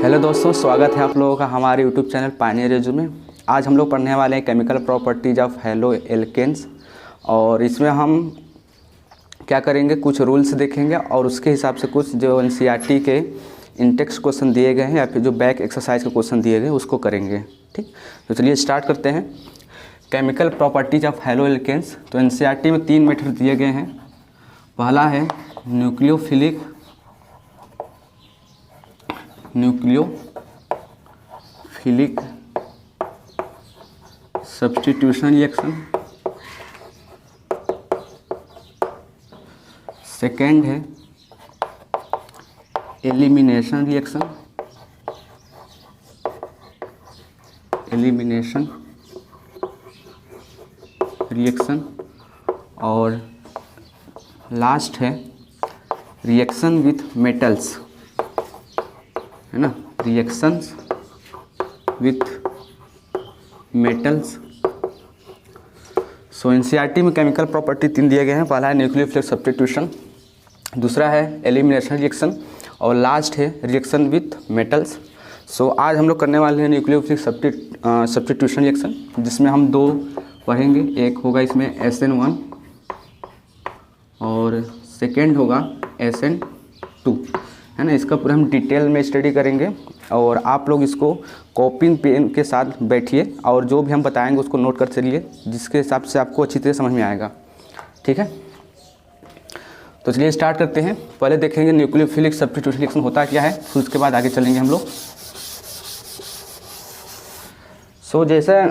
Hello दोस्तों, स्वागत है आप लोगों का हमारे यूट्यूब चैनल पायनियर रिज्यूम में। आज हम लोग पढ़ने वाले हैं chemical properties of haloalkanes. और इसमें हम क्या करेंगे, कुछ रूल्स देखेंगे और उसके हिसाब से कुछ जो एनसीईआरटी के इनटेक्स्ट क्वेश्चन दिए गए हैं या फिर जो बैक एक्सरसाइज के क्वेश्चन दिए गए उसको करेंगे। ठीक, तो चलिए स्टार्ट करते हैं। Chemical properties of haloalkanes. तो एनसीईआरटी में 3 मेथड दिए गए हैं। पहला है न्यूक्लियोफिलिक सब्स्टिट्यूशन रिएक्शन। सेकेंड है एलिमिनेशन रिएक्शन। और लास्ट है रिएक्शन विथ मेटल्स, है ना, reactions with metals. So NCERT में केमिकल प्रॉपर्टी 3 दिए गए हैं। पहला है न्यूक्लियोफिलिक सब्स्टिट्यूशन, दूसरा है एलिमिनेशन रिएक्शन और लास्ट है रिएक्शन विथ मेटल्स। सो आज हम लोग करने वाले हैं न्यूक्लियोफिलिक सब्स्टिट्यूशन रिएक्शन, जिसमें हम 2 पढ़ेंगे। एक होगा इसमें SN1 और सेकेंड होगा SN2, है ना। इसका पूरा हम डिटेल में स्टडी करेंगे और आप लोग इसको कॉपी पेन के साथ बैठिए और जो भी हम बताएंगे उसको नोट कर चलिए, जिसके हिसाब से आपको अच्छी तरह समझ में आएगा। ठीक है, तो चलिए स्टार्ट करते हैं। पहले देखेंगे न्यूक्लियोफिलिक सब्स्टिट्यूशन रिएक्शन होता क्या है, फिर उसके बाद आगे चलेंगे हम लोग। सो जैसा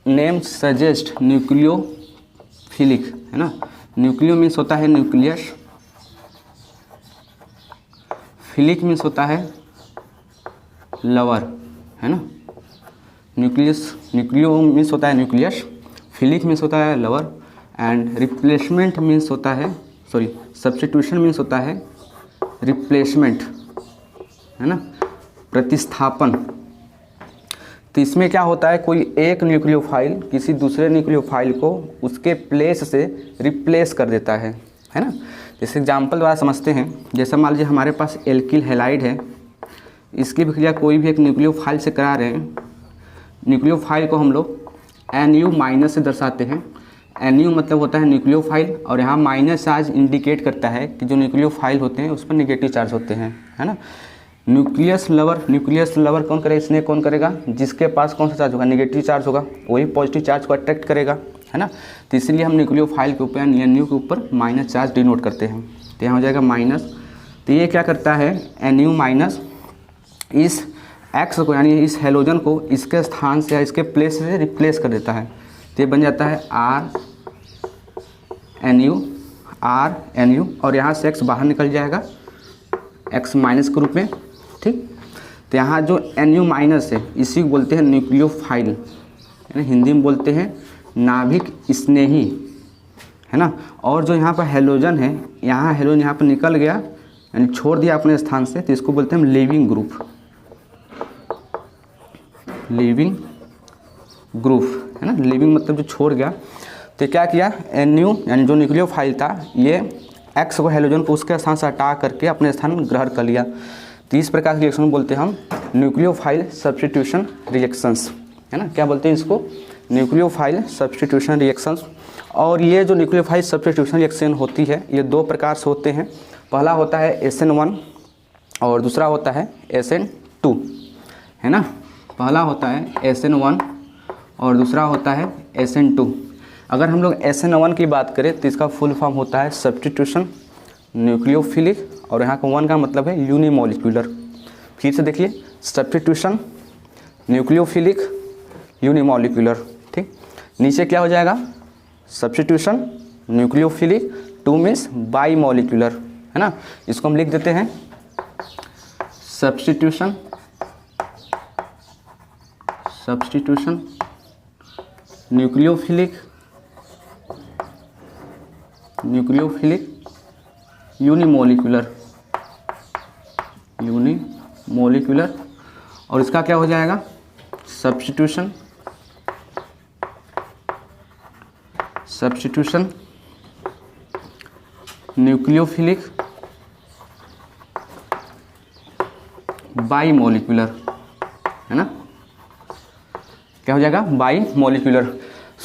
नेम सजेस्ट न्यूक्लियोफिलिक, है ना। न्यूक्लियो मीन्स होता है न्यूक्लियस, फिलिक मीन्स होता है लवर, है ना। न्यूक्लियो मीन्स होता है न्यूक्लियस, फिलिक मीन्स होता है लवर एंड रिप्लेसमेंट मीन्स होता है सब्स्टिट्यूशन मीन्स होता है रिप्लेसमेंट, है ना, प्रतिस्थापन। तो इसमें क्या होता है, कोई एक न्यूक्लियोफाइल किसी दूसरे न्यूक्लियोफाइल को उसके प्लेस से रिप्लेस कर देता है ना। जैसे एग्जाम्पल द्वारा समझते हैं, जैसा मान लीजिए हमारे पास एल्किल हैलाइड है, इसकी विक्रिया कोई भी एक न्यूक्लियोफाइल से करा रहे हैं। न्यूक्लियोफाइल को हम लोग NU- से दर्शाते हैं। NU मतलब होता है न्यूक्लियोफाइल और यहाँ माइनस चार्ज इंडिकेट करता है कि जो न्यूक्लियोफाइल होते हैं उस पर नेगेटिव चार्ज होते हैं, है ना। न्यूक्लियस लवर कौन करेगा, इसने कौन करेगा, जिसके पास कौन सा चार्ज होगा, नेगेटिव चार्ज होगा, वही पॉजिटिव चार्ज को अट्रैक्ट करेगा, है ना। तो इसलिए हम न्यूक्लियोफाइल के ऊपर NU के ऊपर माइनस चार्ज डिनोट करते हैं। तो यहाँ हो जाएगा माइनस। तो ये क्या करता है, NU- इस X को यानी इस हेलोजन को इसके स्थान से या इसके प्लेस से रिप्लेस कर देता है। तो ये बन जाता है RNU और यहाँ से X बाहर निकल जाएगा X- के रूप में। ठीक, तो यहाँ जो NU- है इसी को बोलते हैं न्यूक्लियोफाइल, यानी हिंदी में बोलते हैं नाभिक स्नेही, है ना। और जो यहाँ पर हेलोजन है, यहाँ हेलोजन यहाँ पर निकल गया यानी छोड़ दिया अपने स्थान से, तो इसको बोलते हैं हम लीविंग ग्रुप, है ना। लीविंग मतलब जो छोड़ गया। तो क्या किया, NU यानी जो न्यूक्लियोफाइल था ये X को हेलोजन को उसके स्थान से हटा करके अपने स्थान ग्रहण कर लिया। तो इस प्रकार के रिएक्शन बोलते हैं हम न्यूक्लियोफाइल सब्स्टिट्यूशन रिएक्शंस, है ना। क्या बोलते हैं इसको, न्यूक्लियोफाइल सब्स्टिट्यूशन रिएक्शंस। और ये जो न्यूक्लियोफाइल सब्स्टिट्यूशन रिएक्शन होती है ये 2 प्रकार से होते हैं। पहला होता है SN1 और दूसरा होता है SN2, है ना। पहला होता है SN1 और दूसरा होता है SN2। अगर हम लोग SN1 की बात करें तो इसका फुल फॉर्म होता है सब्स्टिट्यूशन न्यूक्लियोफिलिक और यहाँ का 1 का मतलब है यूनिमोलिकुलर। फिर से देखिए, सब्स्टिट्यूशन न्यूक्लियोफिलिक यूनिमोलिकुलर। ठीक, नीचे क्या हो जाएगा, सब्स्टिट्यूशन न्यूक्लियोफिलिक 2 मीन्स बाईमोलिकुलर, है ना। इसको हम लिख देते हैं सब्स्टिट्यूशन न्यूक्लियोफिलिक यूनिमोलिकुलर। और इसका क्या हो जाएगा, सब्स्टिट्यूशन न्यूक्लियोफिलिक बाई मॉलिक्यूलर, है ना, क्या हो जाएगा, बाई मॉलिक्यूलर।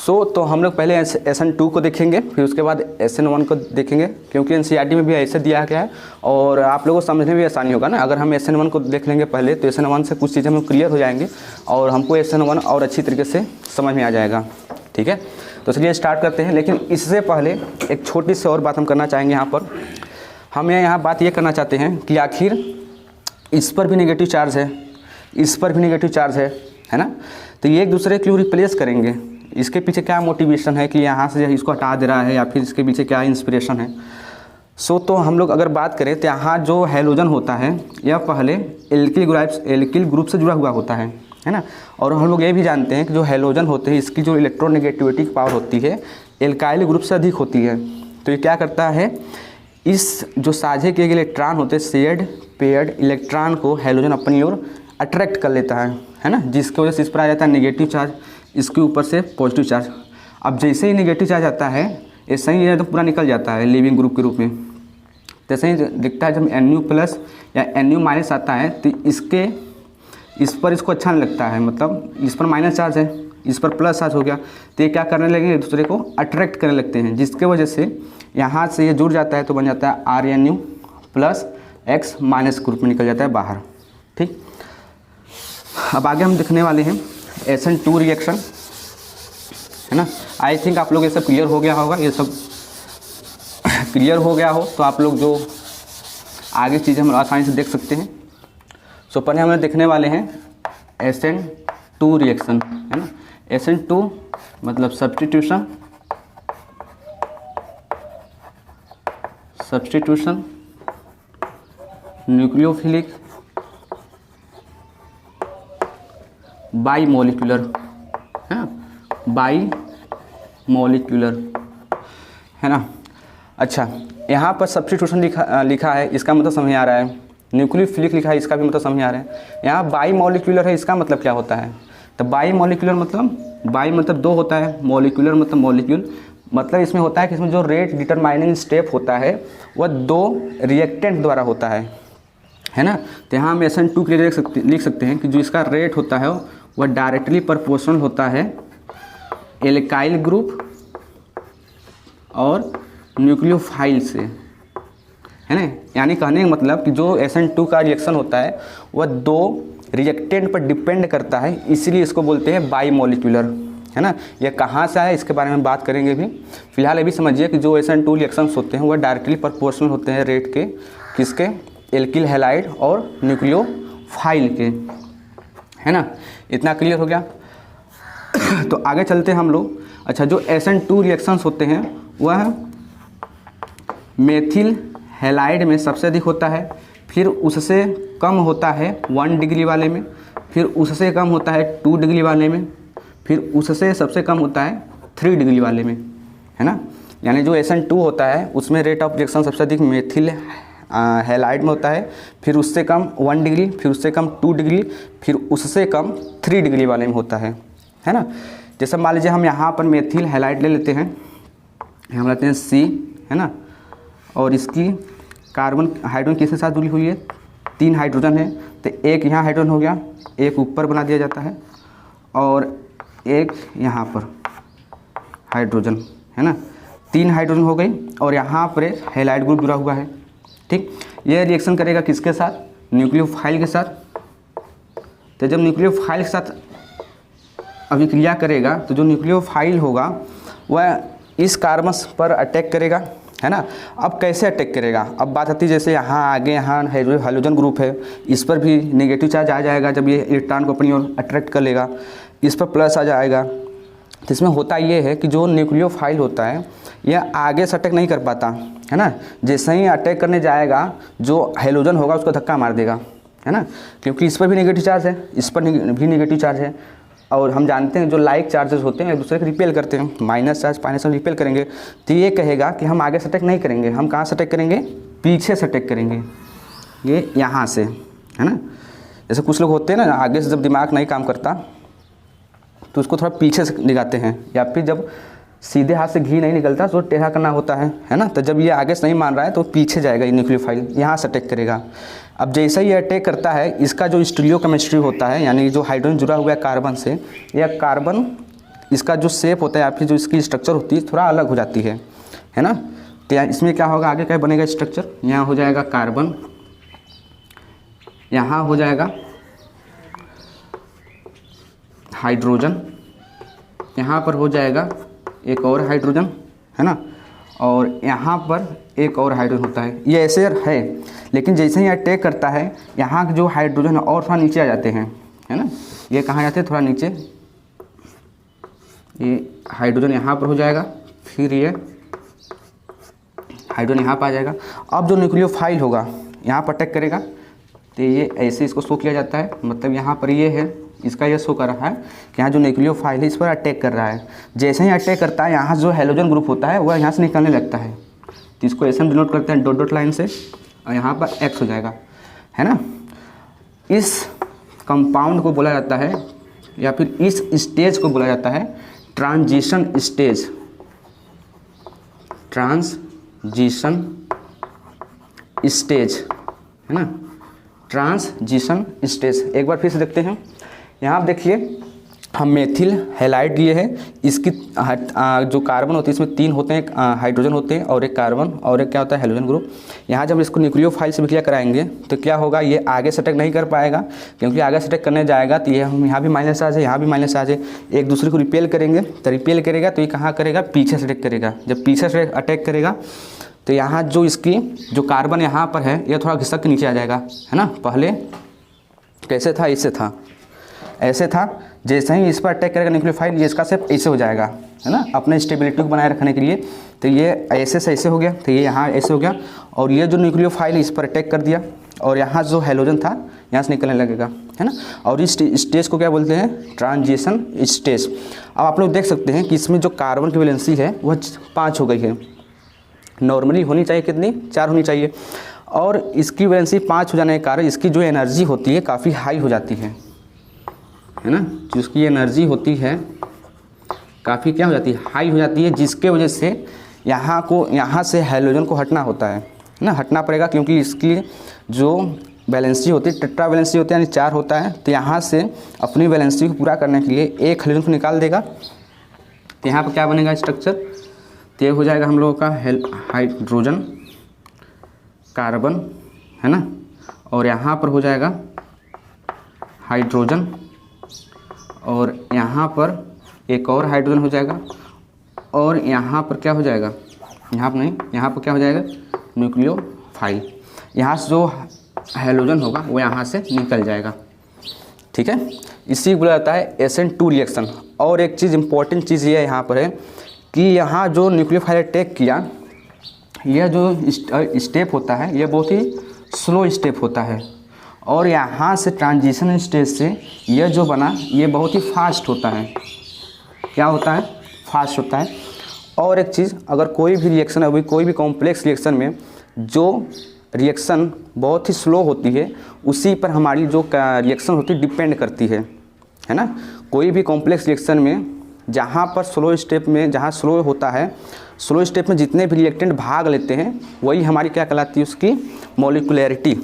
तो हम लोग पहले SN2 को देखेंगे, फिर उसके बाद SN1 को देखेंगे, क्योंकि NCERT में भी ऐसे दिया गया है और आप लोगों को समझने में भी आसानी होगा ना। अगर हम SN1 को देख लेंगे पहले तो SN1 से कुछ चीज़ें हम क्लियर हो जाएंगी और हमको SN1 और अच्छी तरीके से समझ में आ जाएगा। ठीक है, तो चलिए स्टार्ट करते हैं। लेकिन इससे पहले एक छोटी सी और बात हम करना चाहेंगे। यहाँ पर हम यहाँ बात ये करना चाहते हैं कि आखिर इस पर भी नेगेटिव चार्ज है, इस पर भी नेगेटिव चार्ज है ना, तो ये एक दूसरे क्यों रिप्लेस करेंगे, इसके पीछे क्या मोटिवेशन है कि यहाँ से इसको हटा दे रहा है, या फिर इसके पीछे क्या इंस्पिरेशन है। तो हम लोग अगर बात करें तो यहाँ जो हैलोजन होता है यह पहले एल्किल ग्रुप से जुड़ा हुआ होता है ना। और हम लोग ये भी जानते हैं कि जो हैलोजन होते हैं इसकी जो इलेक्ट्रोनेगेटिविटी पावर होती है एल्काइल ग्रुप से अधिक होती है। तो ये क्या करता है, इस जो साझे किए गए इलेक्ट्रॉन होते हैं शेयर्ड पेयर्ड इलेक्ट्रॉन को हैलोजन अपनी ओर अट्रैक्ट कर लेता है ना, जिसकी वजह से इस पर आ जाता है नेगेटिव चार्ज, इसके ऊपर से पॉजिटिव चार्ज। अब जैसे ही नेगेटिव चार्ज आता है ऐसे ही ये तो पूरा निकल जाता है लिविंग ग्रुप के रूप में। जैसे ही दिखता है जब Nu+ या Nu- आता है तो इस पर इसको अच्छा नहीं लगता है, मतलब इस पर माइनस चार्ज है, इस पर प्लस चार्ज हो गया, तो ये क्या करने लगेंगे, एक दूसरे को अट्रैक्ट करने लगते हैं, जिसके वजह से यहाँ से ये जुड़ जाता है तो बन जाता है RNU+X- ग्रुप में निकल जाता है बाहर। ठीक, अब आगे हम देखने वाले हैं SN2 रिएक्शन, है ना। आई थिंक आप लोग ये सब क्लियर हो गया होगा, ये सब क्लियर हो गया हो तो आप लोग जो आगे चीज़ें हम आसानी से देख सकते हैं। सो पहले हम देखने वाले हैं SN2 रिएक्शन, है ना। SN2 मतलब सब्स्टिट्यूशन न्यूक्लियोफिलिक बाई मॉलिक्यूलर, है ना, बाई मॉलिक्यूलर, है ना। अच्छा, यहाँ पर सब्स्टिट्यूशन लिखा है, इसका मतलब समझ आ रहा है। न्यूक्लियोफिलिक लिखा है, इसका भी मतलब समझ आ रहा है। यहाँ बाई मॉलिक्यूलर है, इसका मतलब क्या होता है, तो बाई मॉलिक्यूलर मतलब बाई मतलब दो होता है, मॉलिक्यूलर मतलब मॉलिक्यूल, मतलब इसमें होता है कि इसमें जो रेट डिटरमाइनिंग स्टेप होता है वह दो रिएक्टेंट द्वारा होता है ना। तो यहाँ हम SN2 के लिए लिख सकते हैं कि जो इसका रेट होता है वह डायरेक्टली प्रोपोर्शनल होता है एल्काइल ग्रुप और न्यूक्लियोफाइल से, है ना। यानी कहने का मतलब कि जो SN2 का रिएक्शन होता है वह दो रिएक्टेंट पर डिपेंड करता है, इसीलिए इसको बोलते हैं बाई मॉलिक्यूलर, है ना। यह कहाँ से आया इसके बारे में बात करेंगे भी। फिलहाल ये भी समझिए कि जो SN2 रिएक्शंस होते हैं वह डायरेक्टली प्रोपोर्शनल होते हैं रेट के, किसके, एल्किल हैलाइड और न्यूक्लियोफाइल के, है ना। इतना क्लियर हो गया। तो आगे चलते हैं हम लोग। अच्छा, जो SN2 रिएक्शंस होते हैं वह मेथिल हैलाइड में सबसे अधिक होता है, फिर उससे कम होता है 1 डिग्री वाले में, फिर उससे कम होता है 2 डिग्री वाले में, फिर उससे सबसे कम होता है 3 डिग्री वाले में, है ना। यानी जो SN2 होता है उसमें रेट ऑफ रिएक्शन सबसे अधिक मेथिल हैलाइड में होता है, फिर उससे कम 1 डिग्री, फिर उससे कम 2 डिग्री, फिर उससे कम 3 डिग्री वाले में होता है ना। जैसे मान लीजिए हम यहाँ पर मेथिल हैलाइड ले लेते हैं, हम लेते हैं C, है ना, और इसकी कार्बन हाइड्रोजन किसके साथ जुड़ी हुई है, 3 हाइड्रोजन है, तो एक यहाँ हाइड्रोजन हो गया, एक ऊपर बना दिया जाता है और एक यहाँ पर हाइड्रोजन, है ना, 3 हाइड्रोजन हो गई और यहाँ पर एक हैलाइड ग्रुप जुड़ा हुआ है। ठीक, ये रिएक्शन करेगा किसके साथ, न्यूक्लियोफाइल के साथ। तो जब न्यूक्लियोफाइल के साथ अभिक्रिया करेगा तो जो न्यूक्लियोफाइल होगा वह इस कार्बन पर अटैक करेगा, है ना। अब कैसे अटैक करेगा, अब बात आती है जैसे यहाँ आगे यहाँ हाइड्रोजन ग्रुप है, इस पर भी नेगेटिव चार्ज आ जाएगा जब ये इलेक्ट्रॉन को अपनी ओर अट्रैक्ट कर लेगा, इस पर प्लस आ जाएगा। तो इसमें होता ये है कि जो न्यूक्लियोफाइल होता है यह आगे से अटैक नहीं कर पाता, है ना। जैसे ही अटैक करने जाएगा जो हाइड्रोजन होगा उसको धक्का मार देगा, है ना, क्योंकि इस पर भी नेगेटिव चार्ज है, इस पर भी नेगेटिव चार्ज है। और हम जानते हैं जो लाइक चार्जेस होते हैं एक दूसरे को रिपेल करते हैं, माइनस चार्ज रिपेल करेंगे, तो ये कहेगा कि हम आगे से अटैक नहीं करेंगे, हम कहाँ से अटैक करेंगे, पीछे से अटैक करेंगे, ये यहाँ से, है ना। जैसे कुछ लोग होते हैं ना, आगे से जब दिमाग नहीं काम करता तो उसको थोड़ा पीछे से दिखाते हैं, या फिर जब सीधे हाथ से घी नहीं निकलता, तो टेढ़ा करना होता है ना। तो जब ये आगे से नहीं मान रहा है तो पीछे जाएगा, ये न्यूक्लियोफाइल यहाँ से अटैक करेगा। अब जैसे ही अटैक करता है, इसका जो स्टीरियोकेमिस्ट्री होता है, यानी जो हाइड्रोजन जुड़ा हुआ है कार्बन से, या कार्बन इसका जो शेप होता है या फिर जो इसकी स्ट्रक्चर होती है थोड़ा अलग हो जाती है ना। तो इसमें क्या होगा, आगे क्या बनेगा स्ट्रक्चर, यहाँ हो जाएगा कार्बन, यहाँ हो जाएगा हाइड्रोजन, यहाँ पर हो जाएगा एक और हाइड्रोजन, है ना, और यहाँ पर एक और हाइड्रोजन होता है। ये ऐसे है, लेकिन जैसे ही अटैक करता है, यहाँ जो हाइड्रोजन और थोड़ा नीचे आ जाते हैं, है ना। ये कहाँ जाते हैं, थोड़ा नीचे, ये हाइड्रोजन यहाँ पर हो जाएगा, फिर ये हाइड्रोजन यहाँ पर आ जाएगा। अब जो न्यूक्लियोफाइल होगा यहाँ पर अटैक करेगा, तो ये ऐसे इसको शो किया जाता है, मतलब यहाँ पर ये है, इसका ये शो कर रहा है कि यहाँ जो न्यूक्लियोफाइल है इस पर अटैक कर रहा है। जैसे ही अटैक करता है, यहाँ जो हैलोजन ग्रुप होता है वह यहाँ से निकलने लगता है, तो इसको ऐसे हम डिनोट करते हैं डॉट डॉट लाइन से, और यहाँ पर एक्स हो जाएगा, है ना। इस कंपाउंड को बोला जाता है, या फिर इस स्टेज को बोला जाता है ट्रांजिशन स्टेज, ट्रांजिशन स्टेज, है ना, ट्रांजिशन स्टेज। एक बार फिर से देखते हैं, यहाँ आप देखिए हम मेथिल हैलाइड लिए है, इसकी जो कार्बन होती है इसमें 3 होते हैं, एक हाइड्रोजन होते हैं और एक कार्बन और एक क्या होता है हेलोजन ग्रुप। यहाँ जब इसको न्यूक्लियोफाइल से विक्रिया कराएंगे तो क्या होगा, ये आगे से अटैक नहीं कर पाएगा, क्योंकि आगे से अटैक करने जाएगा तो ये हम यहाँ भी माइनस आ जाए, यहाँ भी माइनस आ जाए, एक दूसरे को रिपेल करेंगे, तो रिपेल करेगा तो ये कहाँ करेगा, पीछे से अटैक करेगा। जब पीछे से अटैक करेगा तो यहाँ जो इसकी जो कार्बन यहाँ पर है ये थोड़ा घिसक के नीचे आ जाएगा, है ना। पहले कैसे था, इससे था, ऐसे था, जैसे ही इस पर अटैक करेगा न्यूक्लियोफाइल, ये इसका शेप ऐसे हो जाएगा, है ना, अपने स्टेबिलिटी को बनाए रखने के लिए। तो ये ऐसे से ऐसे हो गया, तो ये यहाँ ऐसे हो गया, और ये जो न्यूक्लियोफाइल इस पर अटैक कर दिया, और यहाँ जो हैलोजन था यहाँ से निकलने लगेगा, है ना। और इस स्टेज को क्या बोलते हैं, ट्रांजिशन स्टेज। अब आप लोग देख सकते हैं कि इसमें जो कार्बन की वैलेंसी है वह 5 हो गई है, नॉर्मली होनी चाहिए कितनी, 4 होनी चाहिए, और इसकी वैलेंसी 5 हो जाने के कारण इसकी जो एनर्जी होती है काफ़ी हाई हो जाती है ना। जिसकी एनर्जी होती है काफ़ी क्या हो जाती है, हाई हो जाती है, जिसके वजह से यहाँ से हैलोजन को हटना होता है ना, हटना पड़ेगा, क्योंकि इसकी जो वैलेंसी होती है टेट्रा वैलेंसी होती है, यानी 4 होता है। तो यहाँ से अपनी वैलेंसी को पूरा करने के लिए एक हैलोजन को निकाल देगा, तो यहाँ पर क्या बनेगा स्ट्रक्चर, तो ये हो जाएगा हम लोगों का हाइड्रोजन कार्बन, है ना, और यहाँ पर हो जाएगा हाइड्रोजन, और यहाँ पर एक और हाइड्रोजन हो जाएगा, और यहाँ पर क्या हो जाएगा, यहाँ पर नहीं, यहाँ पर क्या हो जाएगा न्यूक्लियोफाइल। यहाँ से जो हैलोजन होगा वो यहाँ से निकल जाएगा, ठीक है। इसी को बोला जाता है SN2 रिएक्शन। और एक चीज़ इंपॉर्टेंट चीज़ ये यहाँ पर है कि यहाँ जो न्यूक्लियोफाइल अटैक किया, यह जो स्टेप होता है ये बहुत ही स्लो स्टेप होता है, और यहाँ से ट्रांजिशन स्टेज से यह जो बना ये बहुत ही फास्ट होता है। क्या होता है, फास्ट होता है। और एक चीज़, अगर कोई भी रिएक्शन अभी कोई भी कॉम्प्लेक्स रिएक्शन में जो रिएक्शन बहुत ही स्लो होती है उसी पर हमारी जो रिएक्शन होती है डिपेंड करती है ना। कोई भी कॉम्प्लेक्स रिएक्शन में जहाँ पर स्लो स्टेप में, जहाँ स्लो होता है, स्लो स्टेप में जितने भी रिएक्टेंट भाग लेते हैं वही हमारी क्या कहलाती है, उसकी मॉलिक्यूलैरिटी,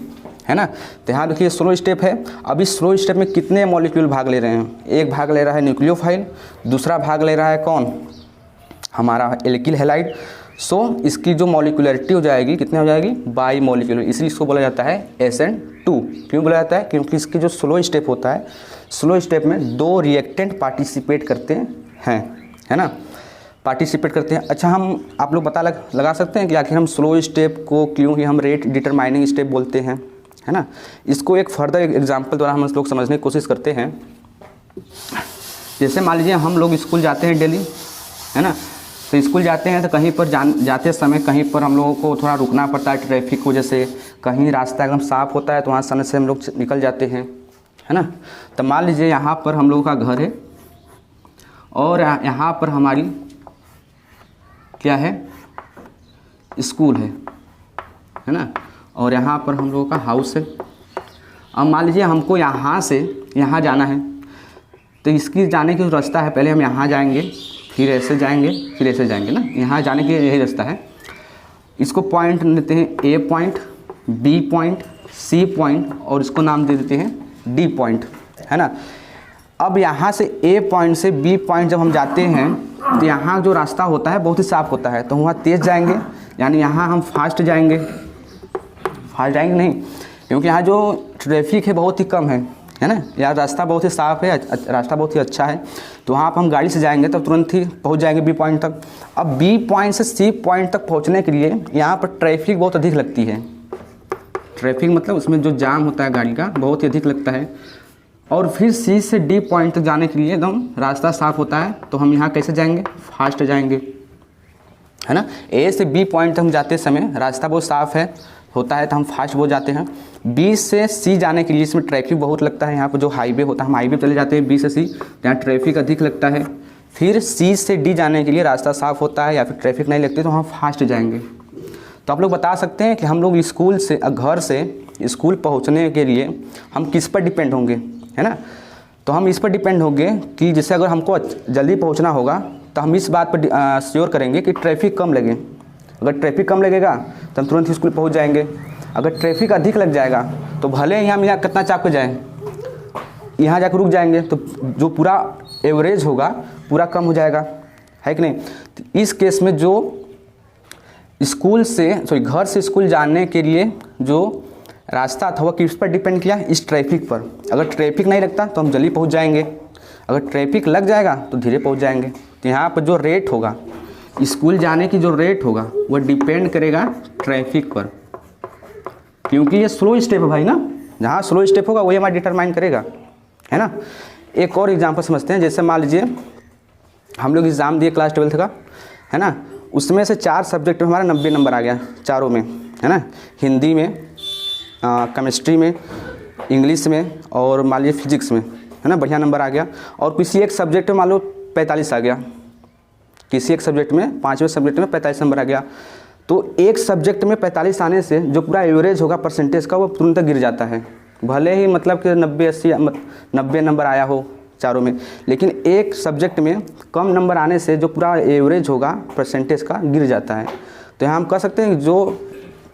है ना। तो यहाँ देखिए स्लो स्टेप है, अभी स्लो स्टेप में कितने मॉलिक्यूल भाग ले रहे हैं, एक भाग ले रहा है न्यूक्लियोफाइल, दूसरा भाग ले रहा है कौन, हमारा एल्किल हैलाइड। सो इसकी जो मॉलिक्यूलैरिटी हो जाएगी, कितने हो जाएगी, बाई मॉलिक्यूलर, इसलिए इसको बोला जाता है SN2। क्यों बोला जाता है, क्योंकि इसकी जो स्लो स्टेप होता है, स्लो स्टेप में 2 रिएक्टेंट पार्टिसिपेट करते हैं, है ना, पार्टिसिपेट करते हैं। अच्छा, हम आप लोग पता लगा सकते हैं कि आखिर हम स्लो स्टेप को क्यों ही हम रेट डिटरमाइनिंग स्टेप बोलते हैं, है ना। इसको एक फर्दर एग्जांपल द्वारा हम लोग समझने की कोशिश करते हैं। जैसे मान लीजिए हम लोग स्कूल जाते हैं डेली, है ना, तो स्कूल जाते हैं तो कहीं पर जाते समय कहीं पर हम लोगों को थोड़ा रुकना पड़ता है ट्रैफिक की वजह से, कहीं रास्ता एकदम साफ़ होता है तो वहाँ समय से हम लोग निकल जाते हैं, है ना। तो मान लीजिए यहाँ पर हम लोगों का घर है और यहाँ पर हमारी क्या है, स्कूल है ना, और यहाँ पर हम लोगों का हाउस है। अब मान लीजिए हमको यहाँ से यहाँ जाना है, तो इसकी जाने की जो रास्ता है, पहले हम यहाँ जाएंगे, फिर ऐसे जाएंगे, फिर ऐसे जाएंगे ना, यहाँ जाने के यही रास्ता है। इसको पॉइंट लेते हैं A point, B point, C point और इसको नाम दे देते हैं डी पॉइंट, है ना। अब यहाँ से ए पॉइंट से बी पॉइंट जब हम जाते हैं तो यहाँ जो रास्ता होता है बहुत ही साफ होता है, तो वहाँ तेज़ जाएंगे, यानी यहाँ हम फास्ट जाएंगे नहीं, क्योंकि यहाँ जो ट्रैफिक है बहुत ही कम है ना, यार रास्ता बहुत ही साफ़ है, रास्ता बहुत ही अच्छा है, तो वहाँ पर हम गाड़ी से जाएंगे तब तुरंत ही पहुँच जाएंगे बी पॉइंट तक। अब बी पॉइंट से सी पॉइंट तक पहुँचने के लिए यहाँ पर ट्रैफिक बहुत अधिक लगती है। ट्रैफिक मतलब उसमें जो जाम होता है गाड़ी का बहुत ही अधिक लगता है। और फिर सी से डी पॉइंट तक जाने के लिए एकदम रास्ता साफ़ होता है, तो हम यहाँ कैसे जाएंगे, फास्ट जाएंगे, है ना। ए से बी पॉइंट तक हम जाते समय रास्ता बहुत साफ़ होता है तो हम फास्ट बहुत जाते हैं। बी से सी जाने के लिए इसमें ट्रैफिक बहुत लगता है, यहाँ पर जो हाईवे होता है हम हाईवे चले जाते हैं बी से सी, जहाँ ट्रैफिक अधिक लगता है। फिर सी से डी जाने के लिए रास्ता साफ़ होता है या फिर ट्रैफिक नहीं लगती, तो हम फास्ट जाएंगे। तो आप लोग बता सकते हैं कि हम लोग स्कूल से घर से स्कूल पहुंचने के लिए हम किस पर डिपेंड होंगे, है ना। तो हम इस पर डिपेंड होंगे कि जैसे अगर हमको जल्दी पहुंचना होगा तो हम इस बात पर श्योर करेंगे कि ट्रैफिक कम लगे। अगर ट्रैफिक कम लगेगा तो हम तुरंत स्कूल पहुंच जाएंगे। अगर ट्रैफिक अधिक लग जाएगा तो भले ही हम यहाँ कितना चाप के जाएँ, यहाँ जाकर रुक जाएंगे, तो जो पूरा एवरेज होगा पूरा कम हो जाएगा, है कि नहीं। तो इस केस में जो घर से स्कूल जाने के लिए जो रास्ता था वह किस पर डिपेंड किया, इस ट्रैफिक पर। अगर ट्रैफिक नहीं लगता तो हम जल्दी पहुंच जाएंगे, अगर ट्रैफिक लग जाएगा तो धीरे पहुंच जाएंगे। तो यहाँ पर जो रेट होगा स्कूल जाने की, जो रेट होगा वह डिपेंड करेगा ट्रैफिक पर, क्योंकि ये स्लो स्टेप है भाई ना, जहाँ स्लो स्टेप होगा वही हमारा डिटरमाइन करेगा, है ना। एक और एग्जाम्पल समझते हैं। जैसे मान लीजिए हम लोग एग्ज़ाम दिए क्लास 12th का, है ना, उसमें से 4 सब्जेक्ट में हमारा 90 नंबर आ गया, चारों में, है ना। हिंदी में, केमिस्ट्री में, इंग्लिश में और मान लीजिए फिजिक्स में, है ना, बढ़िया नंबर आ गया। और किसी एक सब्जेक्ट में मान लो 45 आ गया, किसी एक सब्जेक्ट में 5वें सब्जेक्ट में 45 नंबर आ गया। तो एक सब्जेक्ट में 45 आने से जो पूरा एवरेज होगा परसेंटेज का वो तुरंत गिर जाता है, भले ही मतलब कि 90 नंबर आया हो चारों में, लेकिन एक सब्जेक्ट में कम नंबर आने से जो पूरा एवरेज होगा परसेंटेज का गिर जाता है। तो यहाँ हम कह सकते हैं जो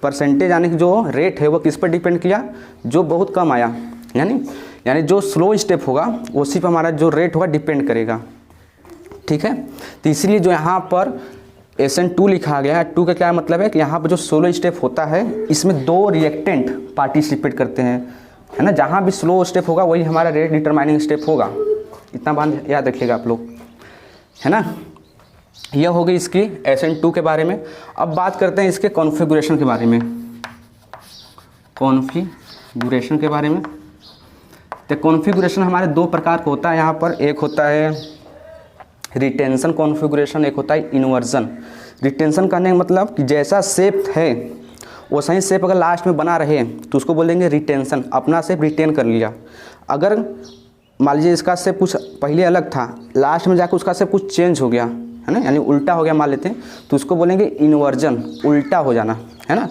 परसेंटेज आने की जो रेट है वो किस पर डिपेंड किया, जो बहुत कम आया, यानी जो स्लो स्टेप होगा उसी पर हमारा जो रेट होगा डिपेंड करेगा, ठीक है। तो इसीलिए जो यहाँ पर SN2 लिखा गया है, 2 का क्या मतलब है कि यहाँ पर जो स्लो स्टेप होता है इसमें 2 रिएक्टेंट पार्टिसिपेट करते हैं, है ना। जहाँ भी स्लो स्टेप होगा वही हमारा रेट डिटरमाइनिंग स्टेप होगा, इतना बात याद रखिएगा आप लोग, है ना। यह हो गई इसकी SN2 के बारे में। अब बात करते हैं इसके कॉन्फ़िगरेशन के बारे में, कॉन्फ़िगरेशन के बारे में। तो कॉन्फ़िगरेशन हमारे 2 प्रकार का होता है यहाँ पर, एक होता है रिटेंशन कॉन्फ़िगरेशन, एक होता है इन्वर्जन। रिटेंशन कहने का मतलब कि जैसा शेप है वैसा ही शेप अगर लास्ट में बना रहे तो उसको बोलेंगे रिटेंशन, अपना शेप रिटेन कर लिया। अगर मान लीजिए इसका शेप कुछ पहले अलग था, लास्ट में जाकर उसका शेप कुछ चेंज हो गया, है ना, यानी उल्टा हो गया मान लेते हैं, तो उसको बोलेंगे इन्वर्जन, उल्टा हो जाना, है ना।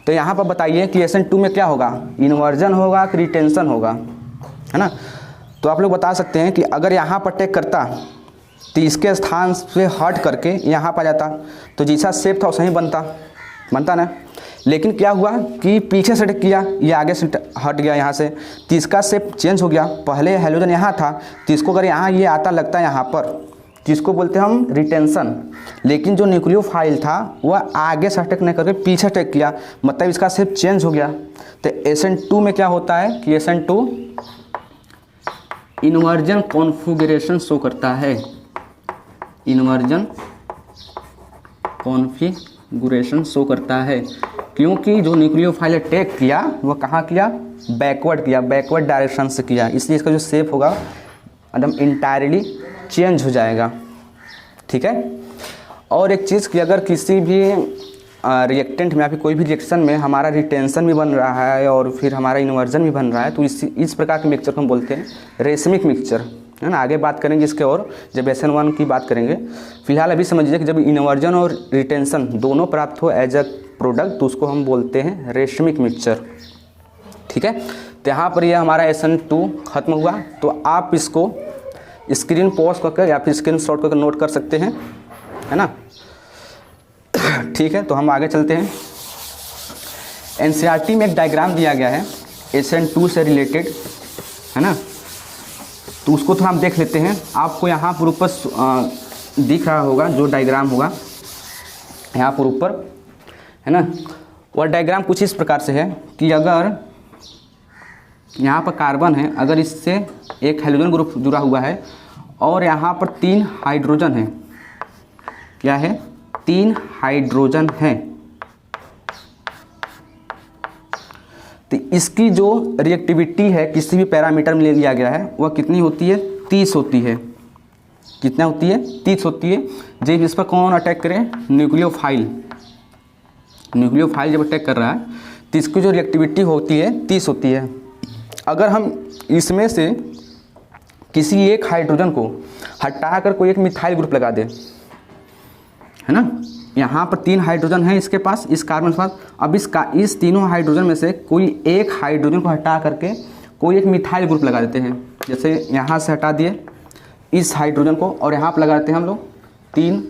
तो यहाँ पर बताइए कि SN2 में क्या होगा, इन्वर्जन होगा कि रिटेंशन होगा, है ना। तो आप लोग बता सकते हैं कि अगर यहाँ पर टेक करता तो इसके स्थान से हट करके यहाँ पर जाता तो जैसा शेप था वैसा ही बनता ना। लेकिन क्या हुआ कि पीछे से टेक किया, ये आगे से हट गया यहाँ से, तो इसका शेप चेंज हो गया। पहले हेलोजन यहाँ था तो इसको अगर यहाँ ये आता लगता है यहाँ पर तो इसको बोलते हैं हम रिटेंशन। लेकिन जो न्यूक्लियोफाइल था वह आगे से अटैक नहीं करके पीछे अटैक किया, मतलब इसका शेप चेंज हो गया। तो SN2 में क्या होता है कि SN2 इन्वर्जन कॉन्फ़िगरेशन शो करता है, इन्वर्जन कॉन्फ़िगरेशन शो करता है, क्योंकि जो न्यूक्लियोफाइल अटैक किया वह कहाँ किया, बैकवर्ड किया, बैकवर्ड डायरेक्शन से किया, इसलिए इसका जो शेप होगा एकदम इंटायरली चेंज हो जाएगा, ठीक है। और एक चीज़ कि अगर किसी भी रिएक्टेंट में या फिर कोई भी रिएक्शन में हमारा रिटेंशन भी बन रहा है और फिर हमारा इन्वर्जन भी बन रहा है तो इस प्रकार के मिक्सचर को हम बोलते हैं रेशमिक मिक्सचर, है ना। आगे बात करेंगे इसके और जब SN1 की बात करेंगे। फिलहाल अभी समझिए कि जब इन्वर्जन और रिटेंशन दोनों प्राप्त हो एज अ प्रोडक्ट तो उसको हम बोलते हैं रेशमिक मिक्सचर, ठीक है। तो यहाँ पर यह हमारा SN2 खत्म हुआ। तो आप इसको स्क्रीन पॉज करके या फिर स्क्रीन शॉट करके नोट कर सकते हैं, है ना। ठीक है, तो हम आगे चलते हैं। एनसीईआरटी में एक डायग्राम दिया गया है SN2 से रिलेटेड, है ना, तो उसको थोड़ा हम देख लेते हैं। आपको यहाँ पर ऊपर दिख रहा होगा जो डायग्राम होगा यहाँ पर ऊपर, है ना। वह डायग्राम कुछ इस प्रकार से है कि अगर यहाँ पर कार्बन है, अगर इससे एक हाइड्रोजन ग्रुप जुड़ा हुआ है और यहाँ पर 3 हाइड्रोजन है, क्या है, 3 हाइड्रोजन है, तो इसकी जो रिएक्टिविटी है किसी भी पैरामीटर में ले लिया गया है वह कितनी होती है, 30 होती है। कितना होती है, 30 होती है। जब इस पर कौन अटैक करे, न्यूक्लियोफाइल। न्यूक्लियोफाइल जब अटैक कर रहा है तो इसकी जो रिएक्टिविटी होती है 30 होती है। अगर हम इसमें से किसी एक हाइड्रोजन को हटा कर कोई एक मिथाइल ग्रुप लगा दे, है ना, यहाँ पर 3 हाइड्रोजन है इसके पास, इस कार्बन के पास। अब इस तीनों हाइड्रोजन में से कोई एक हाइड्रोजन को हटा करके कोई एक मिथाइल ग्रुप लगा देते हैं। जैसे यहाँ से हटा दिए इस हाइड्रोजन को और यहाँ पर लगा देते हैं हम लोग 3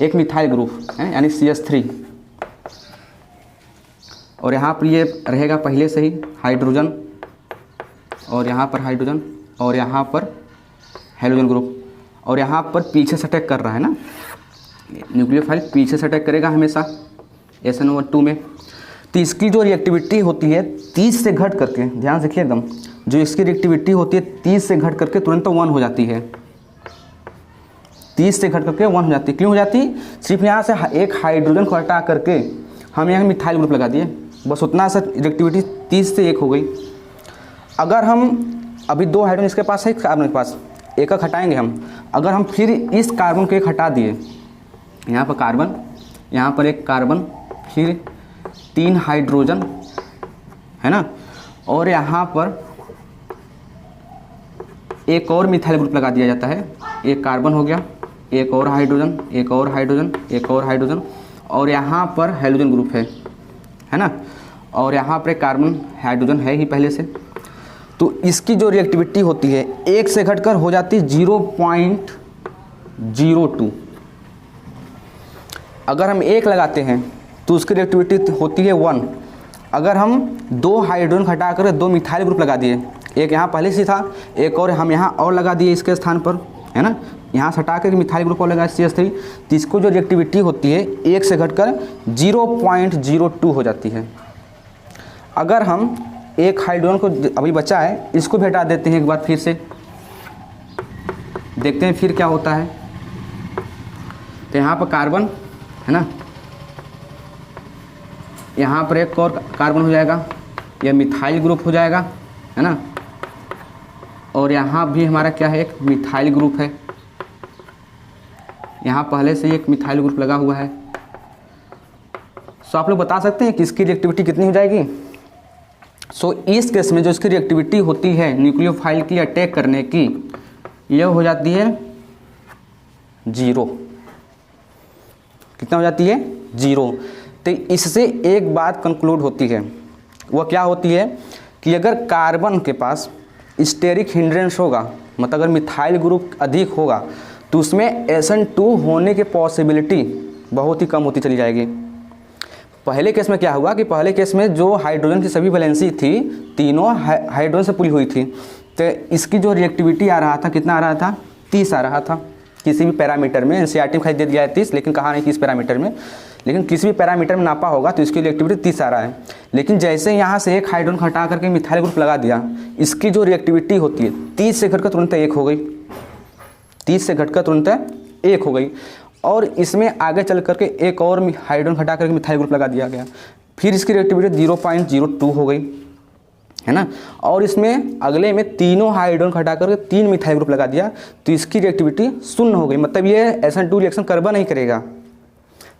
एक मिथाइल ग्रुप है, यानी CH3, और यहाँ पर ये रहेगा पहले से ही हाइड्रोजन, और यहाँ पर हाइड्रोजन, और यहाँ पर हाइड्रोजन ग्रुप, और यहाँ पर पीछे से अटैक कर रहा है ना, न्यूक्लियोफाइल पीछे से अटैक करेगा हमेशा SN2 में। तो इसकी जो रिएक्टिविटी होती है 30 से घट करके, ध्यान से देखिए एकदम, जो इसकी रिएक्टिविटी होती है 30 से घट करके तुरंत 1 हो जाती है। 30 से घट करके 1 हो जाती है। क्यों हो जाती, सिर्फ यहाँ से एक हाइड्रोजन को हटा करके हम यहाँ मिथाइल ग्रुप लगा दिए, बस उतना सा रिएक्टिविटी 30 से 1 हो गई। अगर हम अभी 2 हाइड्रोजन इसके पास है, कार्बन के पास एक हटाएंगे हम, अगर हम फिर इस कार्बन को एक हटा दिए, यहाँ पर कार्बन, यहाँ पर एक कार्बन, फिर 3 हाइड्रोजन, है ना, और यहाँ पर एक और मिथाइल ग्रुप लगा दिया जाता है। एक कार्बन हो गया, एक और हाइड्रोजन, एक और हाइड्रोजन, एक और हाइड्रोजन, और यहाँ पर हाइड्रोजन ग्रुप है ना, और यहाँ पर एक कार्बन हाइड्रोजन है ही पहले से। तो इसकी जो रिएक्टिविटी होती है 1 से घटकर हो जाती है 0.02। अगर हम 1 लगाते हैं तो उसकी रिएक्टिविटी होती है 1। अगर हम 2 हाइड्रोजन हटा कर 2 मिथाइल ग्रुप लगा दिए, एक यहाँ पहले से था, एक और हम यहाँ और लगा दिए इसके स्थान पर, है ना, यहाँ से हटा कर मिथाइल ग्रुप और लगाया CH3, तो इसको जो रिएक्टिविटी होती है 1 से घटकर 0.02 हो जाती है। अगर हम एक हाइड्रोजन को अभी बचा है इसको भी हटा देते हैं एक बार, फिर से देखते हैं फिर क्या होता है। तो यहाँ पर कार्बन है ना, यहाँ पर एक और कार्बन हो जाएगा, यह मिथाइल ग्रुप हो जाएगा, है ना, और यहाँ भी हमारा क्या है, एक मिथाइल ग्रुप है, यहाँ पहले से एक मिथाइल ग्रुप लगा हुआ है। सो आप लोग बता सकते हैं कि इसकी रिएक्टिविटी कितनी हो जाएगी। सो इस केस में जो इसकी रिएक्टिविटी होती है न्यूक्लियोफाइल की अटैक करने की, यह हो जाती है 0। कितना हो जाती है, 0। तो इससे एक बात कंक्लूड होती है, वह क्या होती है कि अगर कार्बन के पास स्टेरिक हिंड्रेंस होगा, मतलब अगर मिथाइल ग्रुप अधिक होगा, तो उसमें SN2 होने की पॉसिबिलिटी बहुत ही कम होती चली जाएगी। पहले केस में क्या हुआ कि पहले केस में जो हाइड्रोजन की सभी वैलेंसी थी तीनों हाइड्रोजन से पूरी हुई थी, तो इसकी जो रिएक्टिविटी आ रहा था कितना आ रहा था, 30 आ रहा था किसी भी पैरामीटर में। एनसीईआरटी में खाली दे दिया है 30, लेकिन कहा नहीं किस पैरामीटर में, लेकिन किसी भी पैरामीटर में नापा होगा तो इसकी रिएक्टिविटी 30 आ रहा है। लेकिन जैसे यहाँ से एक हाइड्रोजन हटा करके मिथाइल ग्रुप लगा दिया, इसकी जो रिएक्टिविटी होती है 30 से घटकर तुरंत 1 हो गई, 30 से घटकर तुरंत 1 हो गई। और इसमें आगे चल करके एक और हाइड्रोजन हटा करके मिथाइल ग्रुप लगा दिया गया, फिर इसकी रिएक्टिविटी 0.02 हो गई, है ना। और इसमें अगले में तीनों हाइड्रोजन हटा करके 3 मिथाइल ग्रुप लगा दिया, तो इसकी रिएक्टिविटी 0 हो गई। मतलब ये SN2 रिएक्शन कार्बन नहीं करेगा,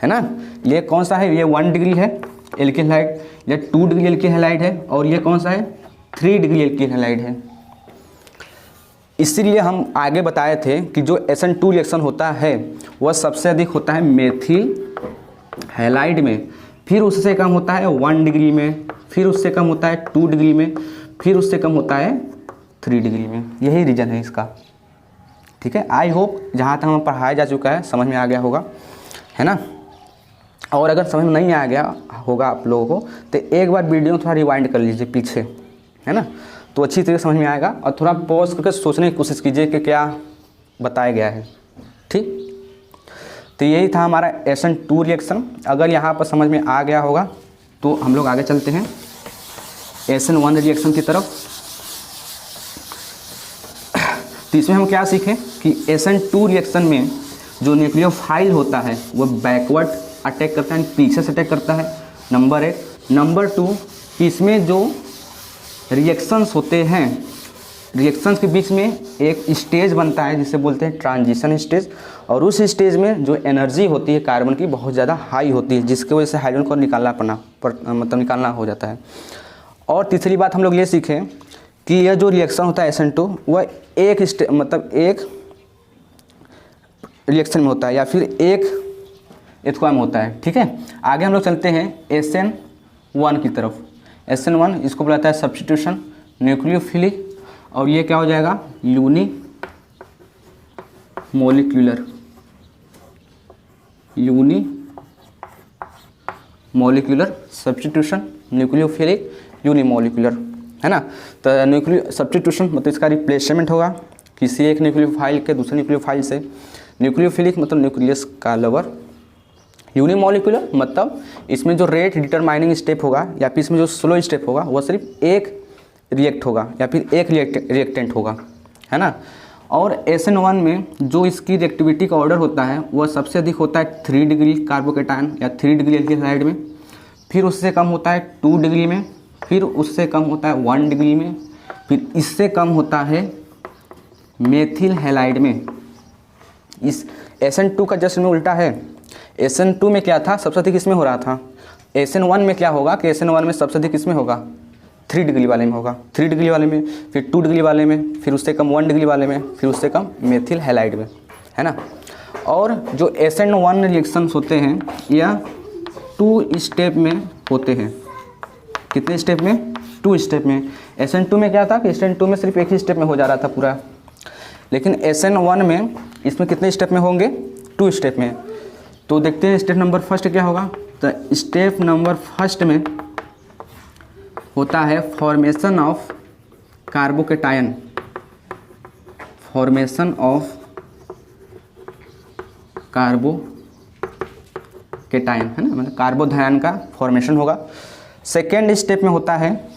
है ना। ये कौन सा है, ये 1 डिग्री है एल्किल हैलाइड, ये 2 डिग्री एल्किल हैलाइड है, और ये कौन सा है, 3 डिग्री एल्किल हैलाइड है। इसीलिए हम आगे बताए थे कि जो SN2 रिएक्शन होता है वह सबसे अधिक होता है मेथिल हैलाइड में, फिर उससे कम होता है 1 डिग्री में, फिर उससे कम होता है 2 डिग्री में, फिर उससे कम होता है 3 डिग्री में। यही रीज़न है इसका, ठीक है, आई होप जहाँ तक हमें पढ़ाया जा चुका है समझ में आ गया होगा, है ना। और अगर समझ में नहीं आ गया होगा आप लोगों को तो एक बार वीडियो थोड़ा रिवाइंड कर लीजिए पीछे, है ना, तो अच्छी तरह समझ में आएगा। और थोड़ा पॉज करके सोचने की कोशिश कीजिए कि क्या बताया गया है, ठीक। तो यही था हमारा SN2 रिएक्शन। अगर यहाँ पर समझ में आ गया होगा तो हम लोग आगे चलते हैं SN1 रिएक्शन की तरफ। तो इसमें हम क्या सीखें कि SN2 रिएक्शन में जो न्यूक्लियोफाइल होता है वो बैकवर्ड अटैक करता है, पीछे से अटैक करता है, नंबर 1। नंबर 2 कि इसमें जो रिएक्शंस होते हैं, रिएक्शंस के बीच में एक स्टेज बनता है जिसे बोलते हैं ट्रांजिशन स्टेज, और उस स्टेज में जो एनर्जी होती है कार्बन की बहुत ज़्यादा हाई होती है, जिसकी वजह से हाइड्रोजन को निकालना हो जाता है। और तीसरी बात हम लोग ये सीखें कि यह जो रिएक्शन होता है SN2 वह एक रिएक्शन में होता है या फिर एक एथोआ में होता है, ठीक है। आगे हम लोग चलते हैं SN1 की तरफ। SN1 इसको बुलाता है सब्स्टिट्यूशन न्यूक्लियोफिलिक, और ये क्या हो जाएगा unimolecular substitution nucleophilic unimolecular, है ना। तो न्यूक्लियो सब्स्टिट्यूशन मतलब इसका रिप्लेसमेंट होगा किसी एक न्यूक्लियोफाइल के दूसरे न्यूक्लियोफाइल से। न्यूक्लियोफिलिक मतलब न्यूक्लियस का लवर। यूनिमोलिकुलर मतलब इसमें जो रेट डिटरमाइनिंग स्टेप होगा या फिर इसमें जो स्लो स्टेप होगा वह सिर्फ एक रिएक्ट होगा या फिर एक रिएक्टेंट होगा, है ना। और SN1 में जो इसकी रिएक्टिविटी का ऑर्डर होता है वह सबसे अधिक होता है 3 डिग्री कार्बोकेटायन या 3 डिग्री एल्किल हाइड में, फिर उससे कम होता है 2 डिग्री में, फिर उससे कम होता है 1 डिग्री में, फिर इससे कम होता है मेथिल हैलाइड में। इस SN2 का जस्ट में उल्टा है। SN2 में क्या था, सबसे अधिक इसमें हो रहा था। SN1 में क्या होगा कि SN1 में सबसे अधिक इसमें होगा 3 डिग्री वाले में होगा, 3 डिग्री वाले में, फिर 2 डिग्री वाले में, फिर उससे कम 1 डिग्री वाले में, फिर उससे कम मेथिल हैलाइड में, है ना। और जो SN1 रिएक्शंस होते हैं यह 2 स्टेप में होते हैं। कितने स्टेप में? 2 स्टेप में। SN2 में क्या था कि SN2 में सिर्फ एक ही स्टेप में हो जा रहा था पूरा, लेकिन SN1 में इसमें कितने स्टेप में होंगे? 2 स्टेप में। तो देखते हैं स्टेप नंबर फर्स्ट क्या होगा। तो स्टेप नंबर फर्स्ट में होता है formation of carbocation, formation of carbocation, है ना, मतलब कार्बोधायन का फॉर्मेशन होगा। सेकेंड स्टेप में होता है,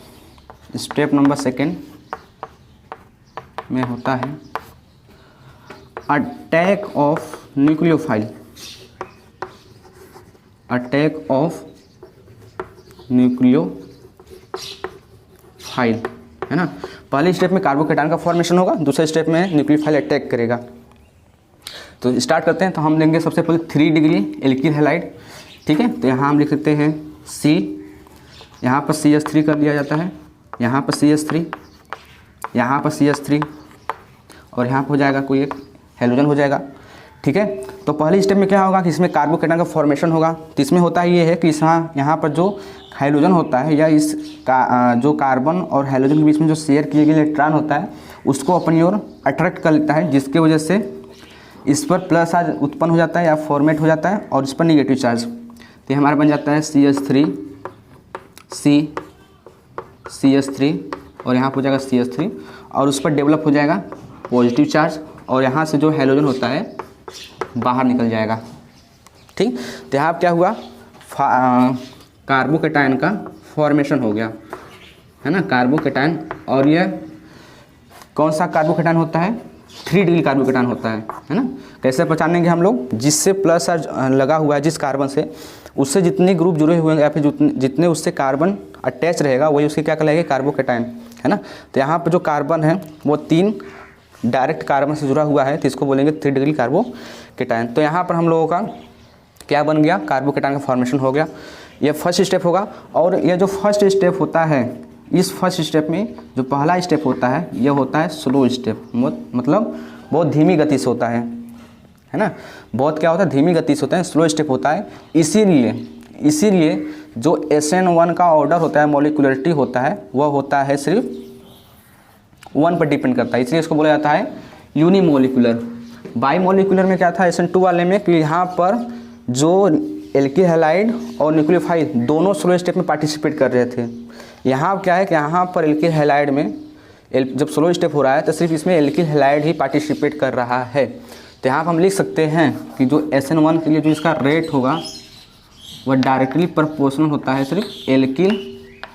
स्टेप नंबर सेकेंड में होता है attack of nucleophile, attack of nucleophile, है ना। पहले स्टेप में कार्बोकेटायन का फॉर्मेशन होगा, दूसरे स्टेप में न्यूक्लियोफाइल अटैक करेगा। तो स्टार्ट करते हैं। तो हम लेंगे सबसे पहले 3 डिग्री एल्किल हैलाइड, ठीक है। तो यहाँ हम लिख सकते हैं C, यहाँ पर CH3 कर दिया जाता है, यहाँ पर CH3, यहाँ पर CH3, और यहाँ पर हो जाएगा कोई एक हैलोजन हो जाएगा, ठीक है। तो पहले स्टेप में क्या होगा कि इसमें कार्बोकेटायन का फॉर्मेशन होगा। तो इसमें होता है ये है कि यहाँ पर जो हाइड्रोजन होता है या इस जो कार्बन और हाइड्रोजन के बीच में जो शेयर किए गए इलेक्ट्रॉन होता है उसको अपनी ओर अट्रैक्ट कर लेता है, जिसके वजह से इस पर प्लस चार्ज उत्पन्न हो जाता है या फॉर्मेट हो जाता है और इस पर निगेटिव चार्ज। तो हमारा बन जाता है CH3 CH3 और यहाँ पर हो जाएगा CH3 और उस पर डेवलप हो जाएगा पॉजिटिव चार्ज और यहाँ से जो हैलोजन होता है बाहर निकल जाएगा, ठीक। तो यहाँ क्या हुआ, कार्बोकेटायन का फॉर्मेशन हो गया, है ना, कार्बोकेटायन। और यह कौन सा कार्बोकेटायन होता है? 3 डिग्री कार्बोकेटायन होता है ना। कैसे पहचानेंगे हम लोग? जिससे प्लस चार्ज लगा हुआ है जिस कार्बन से, उससे जितने ग्रुप जुड़े हुए हैं या फिर जितने उससे कार्बन अटैच रहेगा वही उसके क्या कहलाएगा? कार्बोकेटायन, है ना। तो यहाँ पर जो कार्बन है वो 3 डायरेक्ट कार्बन से जुड़ा हुआ है, तो इसको बोलेंगे 3 डिग्री कार्बोकेटायन। तो यहाँ पर हम लोगों का क्या बन गया? कार्बोकेटायन का फॉर्मेशन हो गया। ये फर्स्ट स्टेप होगा। और ये जो फर्स्ट स्टेप होता है, इस फर्स्ट स्टेप में जो पहला स्टेप होता है यह होता है स्लो स्टेप, मतलब बहुत धीमी गति से होता है ना। बहुत क्या होता है? धीमी गति से होता है, स्लो स्टेप होता है। इसीलिए जो SN1 का ऑर्डर होता है, मॉलिक्यूलरिटी होता है, वह होता है सिर्फ 1 पर डिपेंड करता है, इसलिए इसको बोला जाता है यूनिमोलिकुलर। बाईमोलिकुलर में क्या था SN2 वाले में कि यहाँ पर जो एल्किल हैलाइड और न्यूक्लियोफाइल दोनों स्लो स्टेप में पार्टिसिपेट कर रहे थे। यहाँ क्या है कि यहाँ पर एल्किल हैलाइड में जब स्लो स्टेप हो रहा है तो सिर्फ इसमें एल्किल हैलाइड ही पार्टिसिपेट कर रहा है। तो यहाँ पर हम लिख सकते हैं कि जो SN1 के लिए जो इसका रेट होगा वह डायरेक्टली प्रोपोर्शनल होता है सिर्फ एल्किल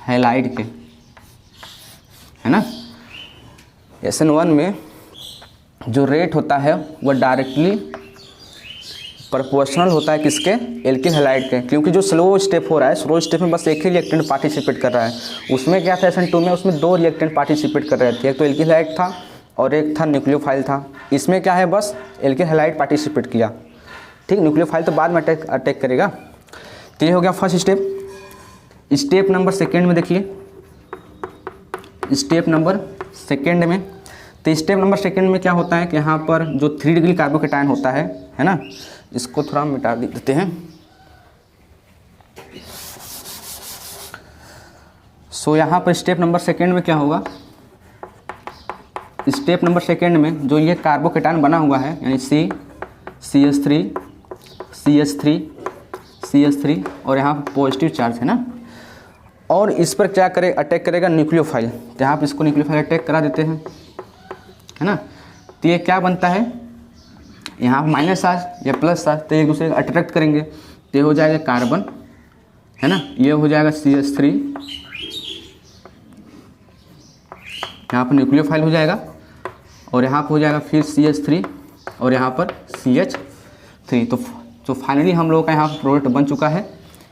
हैलाइड के, है ना। SN1 में जो रेट होता है वह डायरेक्टली प्रोपोर्शनल होता है किसके, एल्किल हैलाइड के, क्योंकि जो स्लो स्टेप हो रहा है स्लो स्टेप में बस एक ही रिएक्टेंट पार्टिसिपेट कर रहा है। उसमें क्या था SN2 में, उसमें 2 रिएक्टेंट पार्टिसिपेट कर रहे थे, एक तो एल्किल हैलाइड था और एक था न्यूक्लियोफाइल था। इसमें क्या है बस एल्किल हैलाइड पार्टिसिपेट किया, ठीक। न्यूक्लियोफाइल तो बाद में अटैक करेगा। तो ये हो गया first step. Step number second में देखिए, स्टेप नंबर सेकेंड में, तो स्टेप नंबर सेकेंड में क्या होता है कि यहाँ पर जो 3 डिग्री कार्बोकेटायन होता है ना, इसको थोड़ा मिटा देते हैं। सो यहाँ पर स्टेप नंबर सेकेंड में क्या होगा, स्टेप नंबर सेकेंड में जो ये कार्बोकेटायन बना हुआ है यानी CH3 CH3 और यहाँ पर पॉजिटिव चार्ज है ना, और इस पर क्या करे, अटैक करेगा न्यूक्लियोफाइल। तो यहाँ पर इसको न्यूक्लियोफाइल अटैक करा देते हैं, है ना। तो ये क्या बनता है, यहाँ माइनस चार्ज या प्लस चार्ज तो एक दूसरे को अट्रैक्ट करेंगे, तो ये हो जाएगा कार्बन, है ना। ये हो जाएगा CH3, यहाँ पर न्यूक्लियोफाइल हो जाएगा और यहाँ पर हो जाएगा फिर CH3 और यहाँ पर CH3। तो फाइनली हम लोगों का यहाँ पर प्रोडक्ट बन चुका है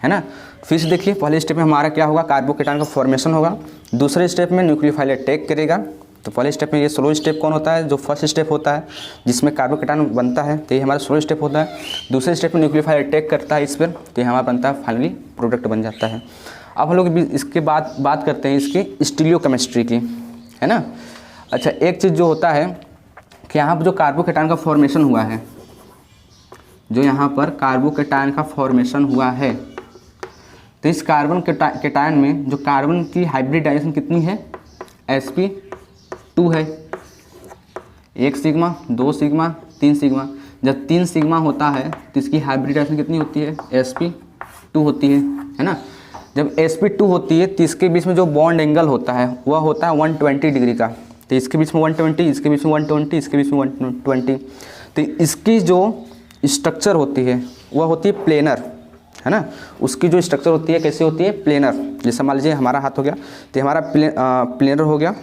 ना। फिर से देखिए, पहले स्टेप में हमारा क्या होगा, कार्बोकेटायन का फॉर्मेशन होगा। दूसरे स्टेप में न्यूक्लियोफाइल अटैक करेगा। तो पहले स्टेप में ये स्लो स्टेप कौन होता है, जो फर्स्ट स्टेप होता है जिसमें कार्बोकेटायन बनता है, तो ये हमारा स्लो स्टेप होता है। दूसरे स्टेप में न्यूक्लियोफाइल अटैक करता है इस पर, तो ये हमारा बनता है फाइनली प्रोडक्ट बन जाता है। अब हम लोग इसके बाद बात करते हैं इसकी स्टीरियोकेमिस्ट्री की, है ना। अच्छा, एक चीज़ जो होता है कि यहाँ पर जो कार्बोकेटायन का फॉर्मेशन हुआ है, जो यहाँ पर कार्बोकेटायन का फॉर्मेशन हुआ है, तो इस कार्बन केटायन में जो कार्बन की हाइब्रिडाइजेशन कितनी है, sp2 है। 1 सिग्मा, 2 सिग्मा, 3 सिग्मा। जब 3 सिग्मा होता है तो इसकी हाइब्रिडाइजेशन कितनी होती है, sp2 होती है ना। जब sp2 होती है तो इसके बीच में जो बॉन्ड एंगल होता है वह होता है 120 डिग्री का। तो इसके बीच में 120, इसके बीच में 120, इसके बीच में 120। तो इसकी जो स्ट्रक्चर होती है वह होती है प्लेनर, है ना। उसकी जो स्ट्रक्चर होती है कैसे होती है, प्लेनर। जैसे मान लीजिए हमारा हाथ हो गया तो हमारा प्लेनर हो गया।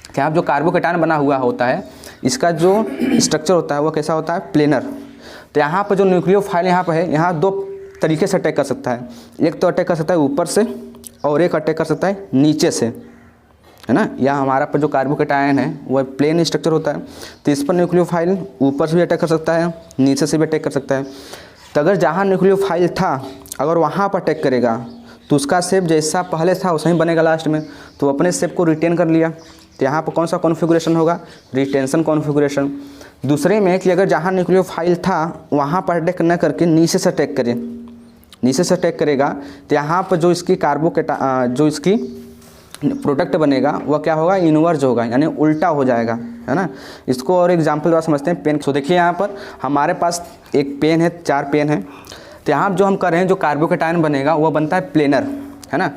क्या जो कार्बोकेटायन बना हुआ होता है इसका जो स्ट्रक्चर होता है वह कैसा होता है, प्लेनर। तो यहाँ पर जो न्यूक्लियोफाइल यहाँ पर है, यहाँ 2 तरीके से अटैक कर सकता है। एक तो अटैक कर सकता है ऊपर से और एक अटैक कर सकता है नीचे से, है ना। या हमारा पर जो कार्बोकेटायन है वह प्लेन स्ट्रक्चर होता है, तो इस पर न्यूक्लियोफाइल ऊपर से भी अटैक कर सकता है, नीचे से भी अटैक कर सकता है। तो अगर जहाँ न्यूक्लियोफाइल था अगर वहाँ पर अटैक करेगा तो उसका शेप जैसा पहले था वैसा ही बनेगा लास्ट में, तो अपने शेप को रिटेन कर लिया। तो यहाँ पर कौन सा कॉन्फ़िगरेशन होगा, रिटेंशन कॉन्फ़िगरेशन। दूसरे में कि अगर जहाँ न्यूक्लियोफाइल था वहाँ पर अटैक न करके नीचे से अटैक करे, नीचे से अटैक करेगा तो यहाँ पर जो इसकी जो इसकी प्रोडक्ट बनेगा वह क्या होगा, इनवर्स होगा, यानी उल्टा हो जाएगा, है ना। इसको और एग्जाम्पल द्वारा समझते हैं। पेन, तो देखिए यहाँ पर हमारे पास एक पेन है, 4 पेन है। तो यहाँ जो हम कर रहे हैं जो कार्बोकेटायन बनेगा वह बनता है प्लेनर, है ना।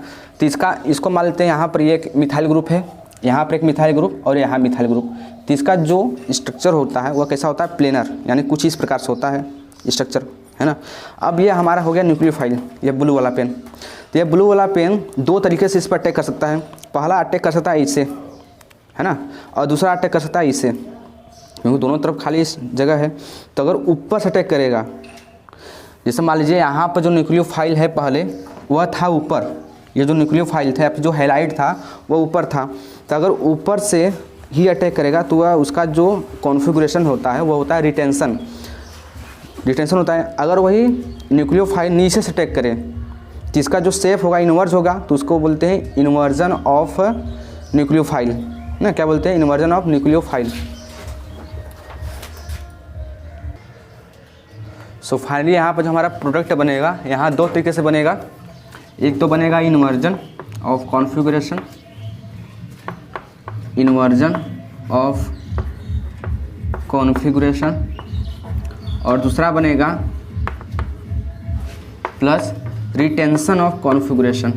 तो इसको मान लेते हैं यहाँ पर ये एक मिथाइल ग्रुप है, यहाँ पर एक मिथाइल ग्रुप और यहाँ मिथाइल ग्रुप। तो इसका जो स्ट्रक्चर होता है वह कैसा होता है, प्लेनर, यानी कुछ इस प्रकार से होता है स्ट्रक्चर, है ना। अब ये हमारा हो गया न्यूक्लियोफाइल, ये ब्लू वाला पेन। तो ये ब्लू वाला पेन 2 तरीके से इस पर अटैक कर सकता है। पहला अटैक कर सकता है इससे, है ना, और दूसरा अटैक कर सकता है इससे, क्योंकि दोनों तरफ खाली इस जगह है। तो अगर ऊपर से अटैक करेगा, जैसे मान लीजिए यहाँ पर जो न्यूक्लियोफाइल है पहले वह था ऊपर, ये जो न्यूक्लियोफाइल था जो हैलाइड था वह ऊपर था। तो अगर ऊपर से ही अटैक करेगा तो वह उसका जो कॉन्फ़िगरेशन होता है वह होता है रिटेंशन होता है। अगर वही न्यूक्लियोफाइल नीचे से अटैक करे तो इसका जो शेप होगा इन्वर्स होगा, तो उसको बोलते हैं इन्वर्जन ऑफ न्यूक्लियोफाइल ना। क्या बोलते हैं, inversion of nucleophile. So finally यहाँ पर जो हमारा प्रोडक्ट बनेगा यहाँ 2 तरीके से बनेगा। एक तो बनेगा inversion of configuration, inversion of configuration, और दूसरा बनेगा plus retention of configuration,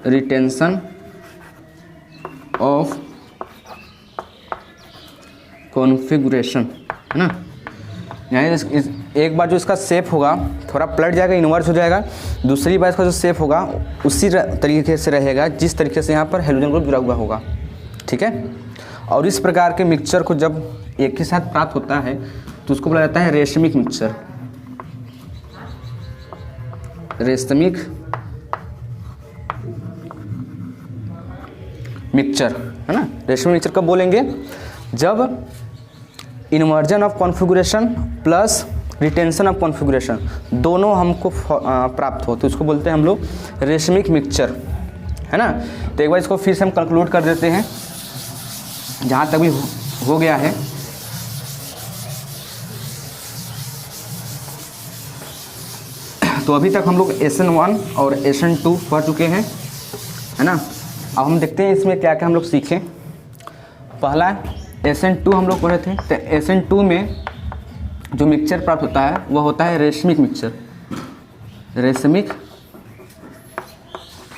retention of configuration, है ना। यानी एक बार जो इसका शेप होगा थोड़ा पलट जाएगा, इन्वर्स हो जाएगा, दूसरी बार इसका जो शेप होगा उसी तरीके से रहेगा जिस तरीके से यहाँ पर हेलोजन ग्रुप जुड़ा हुआ होगा, ठीक है। और इस प्रकार के मिक्सचर को जब एक के साथ प्राप्त होता है तो उसको बोला जाता है रेशमिक मिक्सचर, रेशमिक मिक्सचर, है ना। रेशमिक मिक्सचर कब बोलेंगे? जब inversion of configuration plus retention of configuration दोनों हमको प्राप्त हो तो उसको बोलते हैं हम लोग रेशमिक मिक्सचर, है ना। तो एक बार इसको फिर से हम कंक्लूड कर देते हैं जहाँ तक भी हो गया है। तो अभी तक हम लोग SN1 और SN2 पढ़ चुके हैं, है ना। अब हम देखते हैं इसमें क्या क्या हम लोग सीखें। पहला SN2 हम लोग पढ़े थे, तो SN2 में जो मिक्सचर प्राप्त होता है वह होता है रेशमिक मिक्सचर, रेशमिक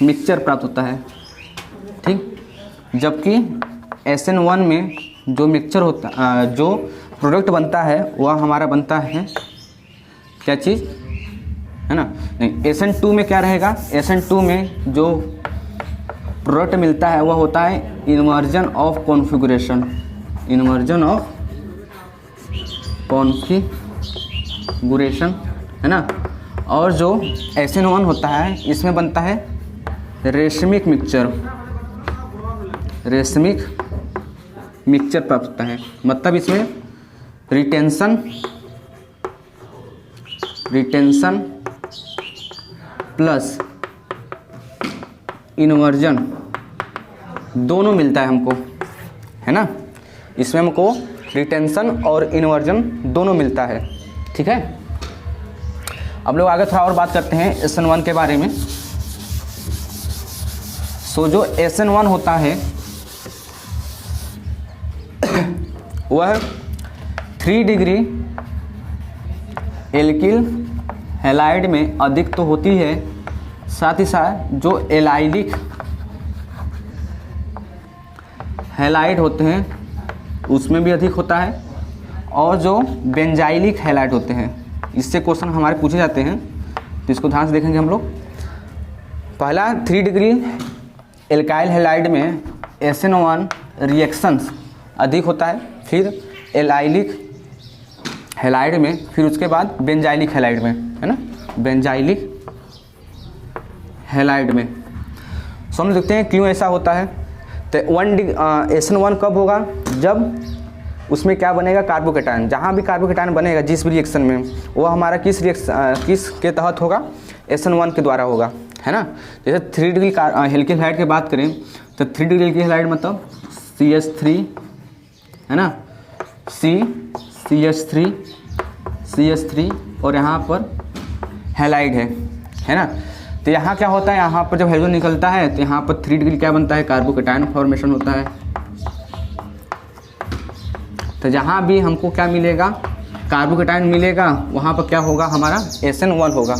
मिक्सचर प्राप्त होता है, ठीक। जबकि SN1 में जो मिक्सचर होता जो प्रोडक्ट बनता है वह हमारा बनता है क्या चीज़, है ना। नहीं, SN2 में क्या रहेगा? SN2 में जो प्रोडक्ट मिलता है वह होता है inversion of configuration, inversion of configuration, है ना। और जो SN1 होता है इसमें बनता है रेशमिक मिक्सचर, रेशमिक मिक्सचर प्राप्त होता है। मतलब इसमें रिटेंशन प्लस इन्वर्जन दोनों मिलता है हमको, है ना। इसमें हमको रिटेंशन और इन्वर्जन दोनों मिलता है, ठीक है। अब लोग आगे थोड़ा और बात करते हैं SN1 के बारे में। सो जो SN1 होता है वह 3 डिग्री एल्किल हैलाइड में अधिक तो होती है, साथ ही साथ जो एलाइलिक हैलाइड होते हैं उसमें भी अधिक होता है, और जो बेंजाइलिक हैलाइड होते हैं इससे क्वेश्चन हमारे पूछे जाते हैं, तो इसको ध्यान से देखेंगे हम लोग। पहला 3 डिग्री एल्काइल हैलाइड में SN1 रिएक्शंस अधिक होता है, फिर एलाइलिक हैलाइड में, फिर उसके बाद बेंजाइलिक हैलाइड में, है ना, बेंजाइलिक हैलाइड में। सो हम देखते हैं क्यों ऐसा होता है। तो SN1 कब होगा? जब उसमें क्या बनेगा? कार्बोकेटायन। जहाँ भी कार्बोकेटायन बनेगा जिस भी रिएक्शन में, वो हमारा किस के तहत होगा? SN1 के द्वारा होगा, है ना। जैसे 3 डिग्री एल्किल हैलाइड की बात करें तो 3 डिग्री एल्किल हैलाइड मतलब CH3, है ना, CH3 और यहाँ पर हैलाइड है ना। तो यहाँ क्या होता है? यहाँ पर जब हेलोजन निकलता है तो यहाँ पर 3 डिग्री क्या बनता है? कार्बोकेटायन फॉर्मेशन होता है। तो जहाँ भी हमको क्या मिलेगा? कार्बोकेटायन मिलेगा, वहाँ पर क्या होगा? हमारा SN1 होगा,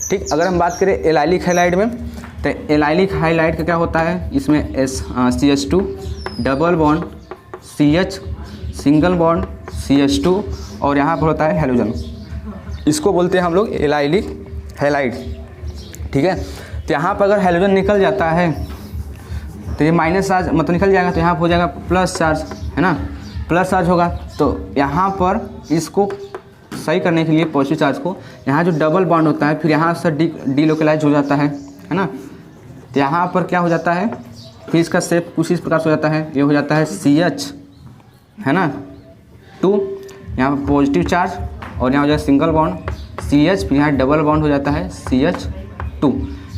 ठीक। अगर हम बात करें एलाइलिक हैलाइड में, तो एलाइलिक हैलाइड का क्या होता है? इसमें CH2 double bond CH single bond CH2 और यहाँ पर होता है हेलोजन। इसको बोलते हैं हम लोग एलाइलिक हैलाइड, ठीक है। तो यहाँ पर अगर हेलोजन निकल जाता है तो ये माइनस चार्ज मतलब निकल जाएगा, तो यहाँ पर हो जाएगा प्लस चार्ज, है ना, प्लस चार्ज होगा। तो यहाँ पर इसको सही करने के लिए पॉजिटिव चार्ज को, यहाँ जो डबल बॉन्ड होता है फिर यहाँ से डीलोकलाइज हो जाता है ना। तो यहाँ पर क्या हो जाता है? फिर इसका शेप कुछ इस प्रकार से हो जाता है, ये हो जाता है CH, है ना, 2, यहाँ पर पॉजिटिव चार्ज और यहाँ हो जाएगा सिंगल बॉन्ड CH, फिर यहाँ डबल बॉन्ड हो जाता है CH2,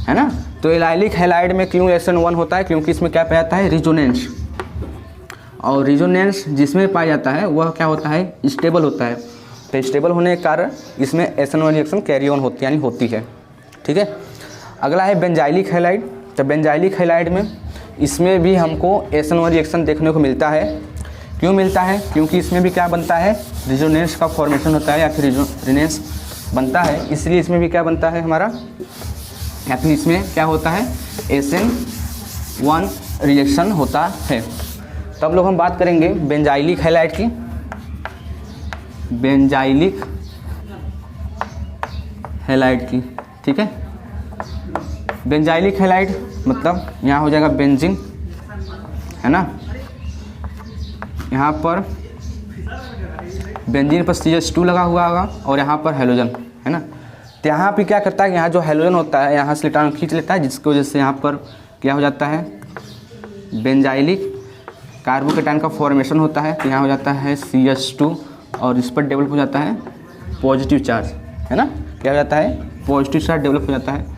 है ना। तो एलाइलिक हैलाइड में क्यों SN1 होता है? क्योंकि इसमें क्या पाया जाता है? रिजोनेंस। और रिजोनेंस जिसमें पाया जाता है वह क्या होता है? स्टेबल होता है। तो स्टेबल होने के कारण इसमें SN1 रिएक्शन कैरी ऑन होती यानी होती है, ठीक है। अगला है बेंजाइलिक हैलाइड। तो बेंजाइलिक हैलाइड में इसमें भी हमको SN1 रिएक्शन देखने को मिलता है, क्यों मिलता है? क्योंकि इसमें भी क्या बनता है, रिजोनेंस का फॉर्मेशन होता है या फिर रिजोनेंस बनता है, इसलिए इसमें भी क्या बनता है हमारा, या फिर इसमें क्या होता है, SN1 रिएक्शन होता है। तब लोग हम बात करेंगे बेंजाइलिक हैलाइड की। बेंजाइलिक हैलाइड की, ठीक है। बेंजाइलिक हैलाइड मतलब यहाँ हो जाएगा बेंजीन, है ना, यहाँ पर बेंजीन पर CH2 लगा हुआ होगा और यहाँ पर हेलोजन, है ना। तो यहाँ पे क्या करता है, यहाँ जो हेलोजन होता है यहाँ से इलेक्ट्रॉन खींच लेता है, जिसकी वजह से यहाँ पर क्या हो जाता है, बेंजाइलिक कार्बोकेटाइन का फॉर्मेशन होता है। तो यहाँ हो जाता है CH2 और इस पर डेवलप हो जाता है पॉजिटिव चार्ज, है ना, क्या हो जाता है, पॉजिटिव चार्ज डेवलप हो जाता है।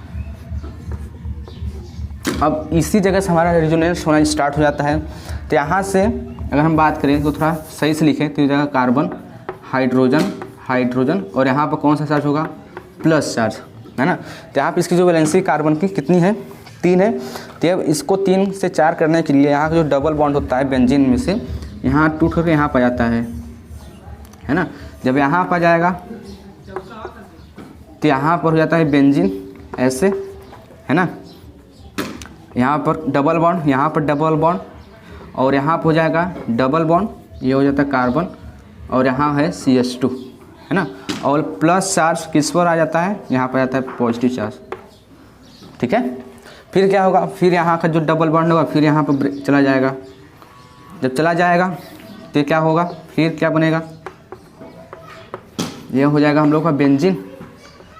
अब इसी जगह से हमारा रेजोनेंस होना स्टार्ट हो जाता है। तो यहाँ से अगर हम बात करें तो थोड़ा सही से लिखें तो जगह कार्बन, हाइड्रोजन, हाइड्रोजन और यहाँ पर कौन सा चार्ज होगा, प्लस चार्ज, है ना। तो यहाँ पर इसकी जो वैलेंसी कार्बन की कितनी है, 3 है। तो अब इसको 3 से 4 करने के लिए यहाँ का जो डबल बॉन्ड होता है बेंजीन में से, यहाँ टूट करके यहाँ पर जाता है ना। जब यहाँ पर जाएगा तो यहाँ पर हो जाता है बेंजीन ऐसे, है ना, यहाँ पर डबल बॉन्ड, यहाँ पर डबल बॉन्ड और यहाँ पर हो जाएगा डबल बॉन्ड, ये हो जाता है कार्बन और यहाँ है CH2, है ना। और प्लस चार्ज किस पर आ जाता है, यहाँ पर आता है पॉजिटिव चार्ज, ठीक है। फिर क्या होगा, फिर यहाँ का जो डबल बॉन्ड होगा फिर यहाँ पर चला जाएगा। जब चला जाएगा तो क्या होगा, फिर क्या बनेगा, ये हो जाएगा हम लोग का बेंजीन,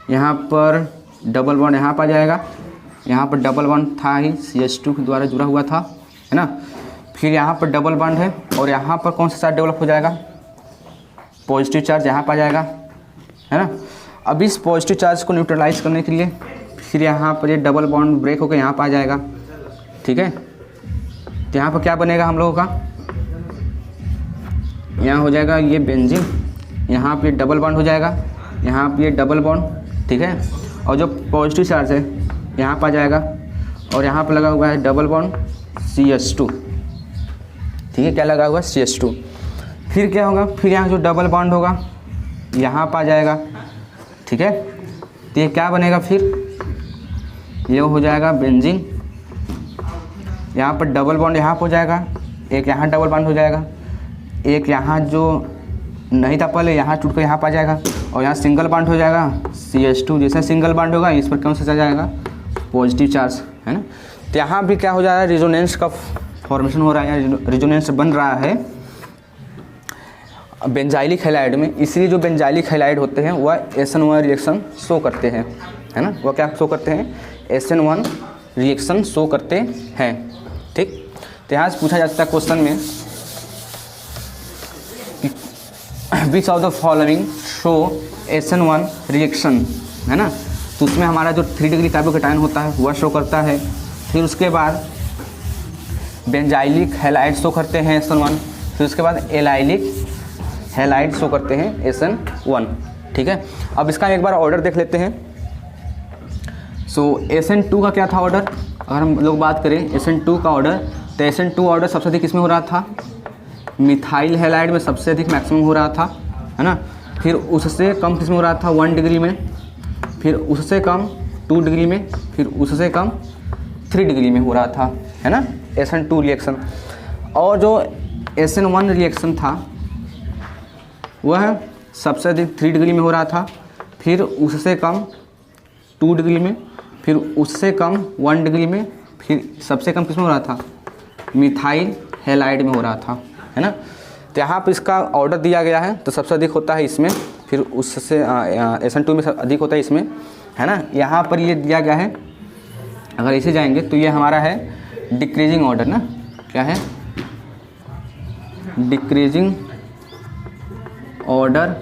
यहाँ पर डबल बॉन्ड यहाँ पर आ जाएगा, यहाँ पर डबल बॉन्ड था ही, CH2 के द्वारा जुड़ा हुआ था, है ना। फिर यहाँ पर डबल बॉन्ड है और यहाँ पर कौन सा चार्ज डेवलप हो जाएगा, पॉजिटिव चार्ज यहाँ पर आ जाएगा, है ना। अब इस पॉजिटिव चार्ज को न्यूट्रलाइज करने के लिए फिर यहाँ पर ये डबल बॉन्ड ब्रेक होकर यहाँ पर आ जाएगा, ठीक है। तो यहाँ पर क्या बनेगा हम लोगों का, यहाँ हो जाएगा ये बेंजीन, यहाँ पे डबल बॉन्ड हो जाएगा, यहाँ पे ये डबल बॉन्ड, ठीक है। और जो पॉजिटिव चार्ज है यहाँ पर आ जाएगा और यहाँ पर लगा हुआ है डबल बॉन्ड CH2, ठीक है, क्या लगा हुआ है, CH2। फिर क्या होगा, फिर यहाँ जो डबल बॉन्ड होगा यहाँ पर आ जाएगा, ठीक है। तो ये क्या बनेगा, फिर ये हो जाएगा बेंजीन, यहाँ पर डबल बॉन्ड यहाँ पर हो जाएगा, एक यहाँ डबल बॉन्ड हो जाएगा, एक यहाँ जो नहीं था पहले यहाँ टूट कर यहाँ पर आ जाएगा और यहाँ सिंगल बॉन्ड हो जाएगा CH2। जैसे सिंगल बॉन्ड होगा इस पर कौन सा चार्ज आएगा, पॉजिटिव चार्ज, है ना। तो यहाँ भी क्या हो जा रहा है, रेजोनेंस का फॉर्मेशन हो रहा है या रेजोनेंस बन रहा है बेंजाइलिक हैलाइड में। इसलिए जो बेंजाइलिक हैलाइड होते हैं वह SN1 रिएक्शन शो करते हैं, है ना, वह क्या शो करते हैं, SN1 रिएक्शन शो करते हैं, ठीक। तो यहाँ से पूछा जाता है क्वेश्चन में which of the following show SN1 reaction, है ना। तो उसमें हमारा जो 3 डिग्री कार्बोकेटाइन होता है वह शो करता है। फिर उसके बाद बेंजाइलिक हैलाइड शो करते हैं SN1, फिर उसके बाद एलाइलिक हैलाइड शो करते हैं SN1, ठीक है। अब इसका एक बार ऑर्डर देख लेते हैं। सो SN2 का क्या था ऑर्डर, अगर हम लोग बात करें SN2 का ऑर्डर, तो SN2 ऑर्डर सबसे अधिक किसमें हो रहा था, मिथाइल हैलाइड में सबसे अधिक मैक्सिमम हो रहा था, है ना। फिर उससे कम किसमें हो रहा था, 1 डिग्री में, फिर उससे कम 2 डिग्री में, फिर उससे कम 3 डिग्री में हो रहा था, है ना, SN2 रिएक्शन। और जो SN1 रिएक्शन था वह सबसे अधिक 3 डिग्री में हो रहा था, फिर उससे कम 2 डिग्री में, फिर उससे कम 1 डिग्री में, फिर सबसे कम किसमें हो रहा था, मिथाइल हैलाइड में हो रहा था, है ना। तो यहाँ पर इसका ऑर्डर दिया गया है, तो सबसे अधिक होता है इसमें, फिर उससे SN2 में अधिक होता है इसमें, है ना। यहाँ पर ये दिया गया है, अगर इसे जाएंगे तो ये हमारा है डिक्रीजिंग ऑर्डर ना, क्या है, डिक्रीजिंग ऑर्डर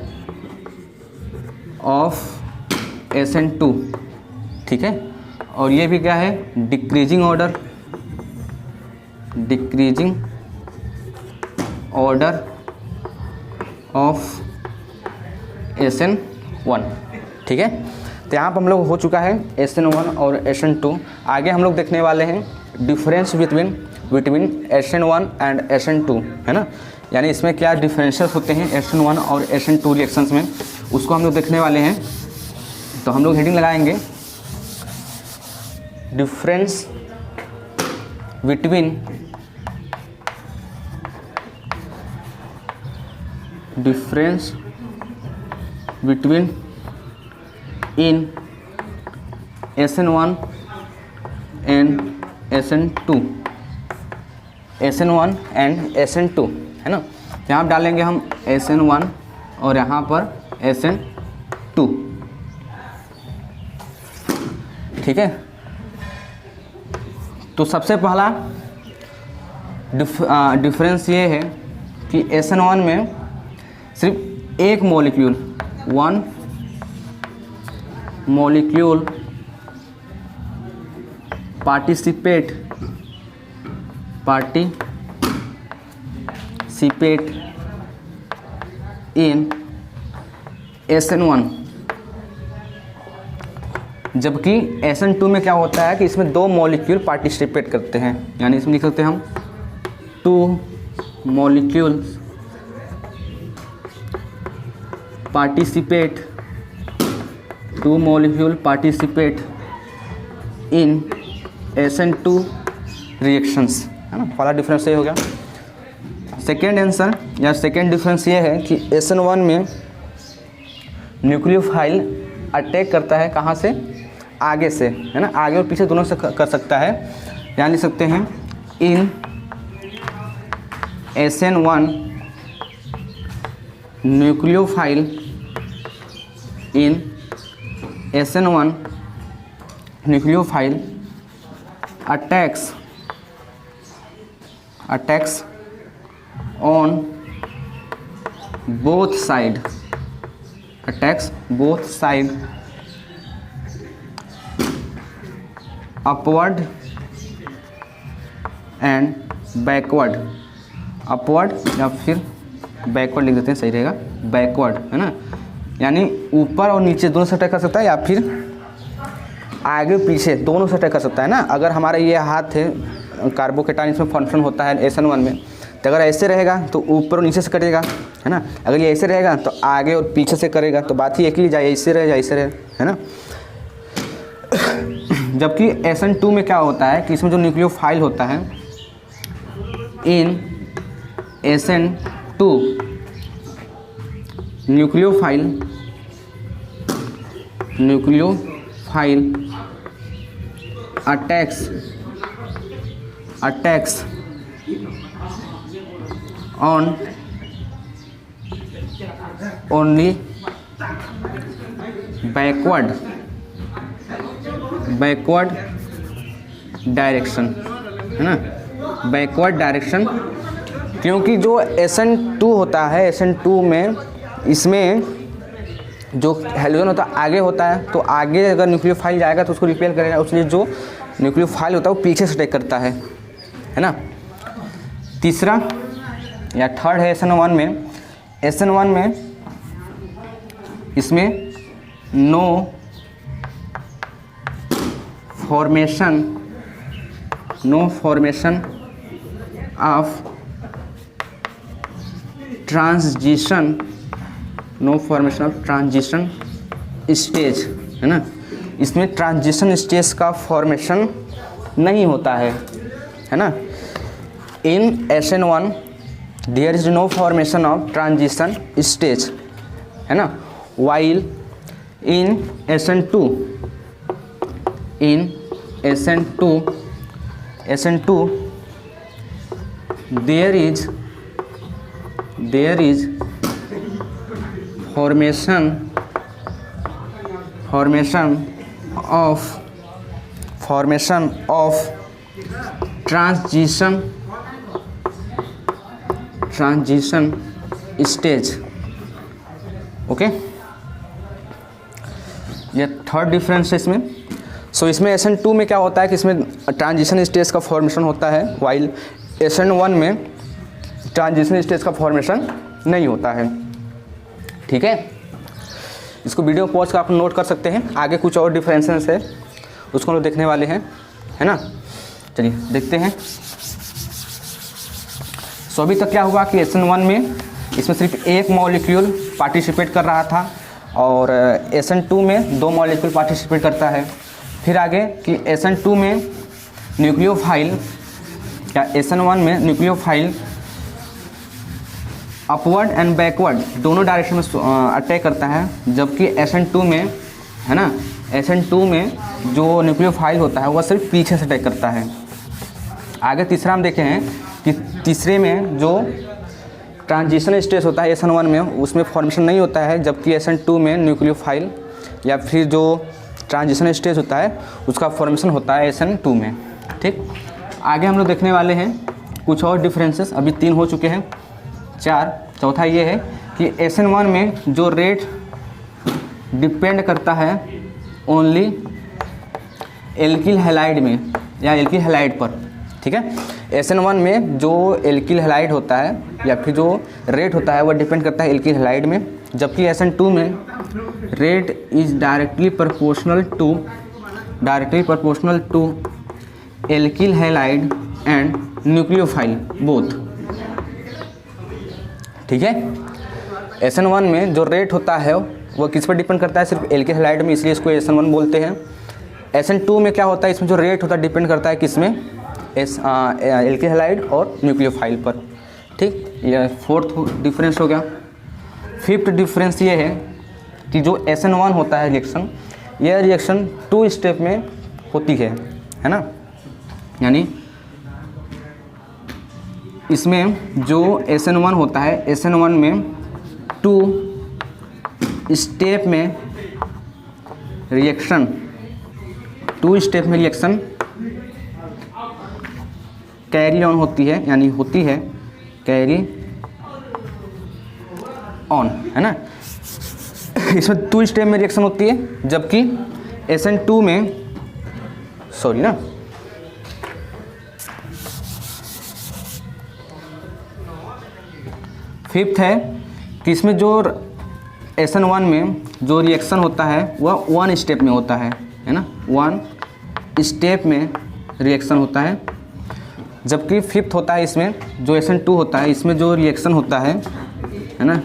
ऑफ SN2, ठीक है। और ये भी क्या है, decreasing order, decreasing order of SN1, ठीक है। तो यहाँ पर हम लोग हो चुका है SN1 और SN2। आगे हम लोग देखने वाले हैं difference between SN1 and SN2, है ना। यानी इसमें क्या डिफरेंसेस होते हैं SN1 और SN2 रिएक्शंस में, उसको हम लोग देखने वाले हैं। तो हम लोग हेडिंग लगाएंगे difference between in SN1 and SN2, SN1 and SN2 है ना। यहाँ पर डालेंगे हम SN1 और यहाँ पर SN2, ठीक है। तो सबसे पहला डिफरेंस ये है कि SN1 में सिर्फ एक molecule, one molecule participate in SN1, जबकि SN2 में क्या होता है कि इसमें दो मॉलिक्यूल पार्टिसिपेट करते हैं। यानी इसमें लिख सकते हैं हम two molecule participate in SN2 reactions, है ना। पहला डिफरेंस ये हो गया। सेकेंड आंसर या सेकेंड डिफरेंस ये है कि SN1 में न्यूक्लियोफाइल अटैक करता है, कहाँ से, आगे से, है ना, आगे और पीछे दोनों से कर सकता है। यहाँ लिख सकते हैं इन SN1 nucleophile attacks on both side upward and backward, upward या फिर बैकवर्ड लिख देते हैं, सही रहेगा, बैकवर्ड, है ना। यानी ऊपर और नीचे दोनों से अटैक कर सकता है, या फिर आगे पीछे दोनों से अटैक कर सकता है ना। अगर हमारा ये हाथ है, कार्बोकेटाइन इसमें फंक्शन होता है SN1 में, तो अगर ऐसे रहेगा तो ऊपर और नीचे से करेगा, है ना। अगर ये ऐसे रहेगा तो आगे और पीछे से करेगा, तो बात ही एक ही, जाए ऐसे रहे या ऐसे रहे, है ना। जबकि SN2 में क्या होता है कि इसमें जो न्यूक्लियोफाइल होता है इन SN2 nucleophile attacks on only backward direction, है ना, बैकवर्ड डायरेक्शन। क्योंकि जो SN2 होता है, SN2 में इसमें जो हेलोजन होता है आगे होता है, तो आगे अगर न्यूक्लियोफाइल जाएगा तो उसको रिपेल करेगा, उसलिए जो न्यूक्लियोफाइल होता है वो पीछे से अटैक करता है ना। तीसरा या थर्ड है SN1 में इसमें no formation of transition stage, है ना। इसमें ट्रांजिशन स्टेज का फॉर्मेशन नहीं होता है ना। In SN1 there is no formation of transition stage, है ना। While in SN2 there is formation of transition stage, okay. ये थर्ड डिफरेंस है इसमें। सो इसमें SN2 में क्या होता है कि इसमें ट्रांजिशन स्टेज का फॉर्मेशन होता है, वाइल SN1 में ट्रांजिशन स्टेज का फॉर्मेशन नहीं होता है, ठीक है। इसको वीडियो पॉज कर आप नोट कर सकते हैं। आगे कुछ और डिफरेंसेस है, उसको हम लोग देखने वाले हैं, है ना। चलिए देखते हैं। सो अभी तक क्या हुआ कि SN1 में इसमें सिर्फ एक मॉलिक्यूल पार्टिसिपेट कर रहा था और SN2 में 2 मॉलिक्यूल पार्टिसिपेट करता है। फिर आगे कि SN2 में न्यूक्लियोफाइल या SN1 में न्यूक्लियोफाइल अपवर्ड एंड बैकवर्ड दोनों डायरेक्शन में अटैक करता है, जबकि SN2 में है ना, SN2 में जो न्यूक्लियोफाइल होता है वह सिर्फ पीछे से अटैक करता है। आगे तीसरा हम देखे हैं कि तीसरे में जो ट्रांजिशन स्टेज होता है SN1 में उसमें फॉर्मेशन नहीं होता है, जबकि SN2 में न्यूक्लियोफाइल या फिर जो ट्रांजिशन स्टेज होता है उसका फॉर्मेशन होता है SN2 में। ठीक, आगे हम लोग देखने वाले हैं कुछ और डिफरेंसेस। अभी 3 हो चुके हैं, 4। चौथा ये है कि SN1 में जो रेट डिपेंड करता है ओनली एल्किल हैलाइड में या एल्किल हैलाइड पर। ठीक है, SN1 में जो एल्किल हैलाइड होता है या फिर जो रेट होता है वह डिपेंड करता है एल्किल हैलाइड में, जबकि SN2 में rate is directly proportional to alkyl halide and nucleophile both. ठीक है, SN1 में जो रेट होता है वह किस पर डिपेंड करता है, सिर्फ एल्किल हैलाइड में, इसलिए इसको SN1 बोलते हैं। SN2 में क्या होता है, इसमें जो रेट होता है डिपेंड करता है किसमें, एल्किल हैलाइड और न्यूक्लियोफाइल पर। ठीक, यह 4th डिफरेंस हो गया। 5th डिफरेंस ये है कि जो SN1 होता है रिएक्शन, यह रिएक्शन 2 स्टेप में होती है ना, यानी इसमें जो SN1 होता है SN1 में 2 स्टेप में रिएक्शन कैरी ऑन होती है, यानी होती है कैरी ऑन, है ना। इसमें 2 स्टेप में रिएक्शन होती है, जबकि SN2 में सॉरी ना 5th है कि इसमें जो SN1 में जो रिएक्शन होता है वह 1 स्टेप में होता है ना, 1 स्टेप में रिएक्शन होता है, जबकि 5th होता है इसमें जो SN2 होता है, इसमें जो रिएक्शन होता है ना,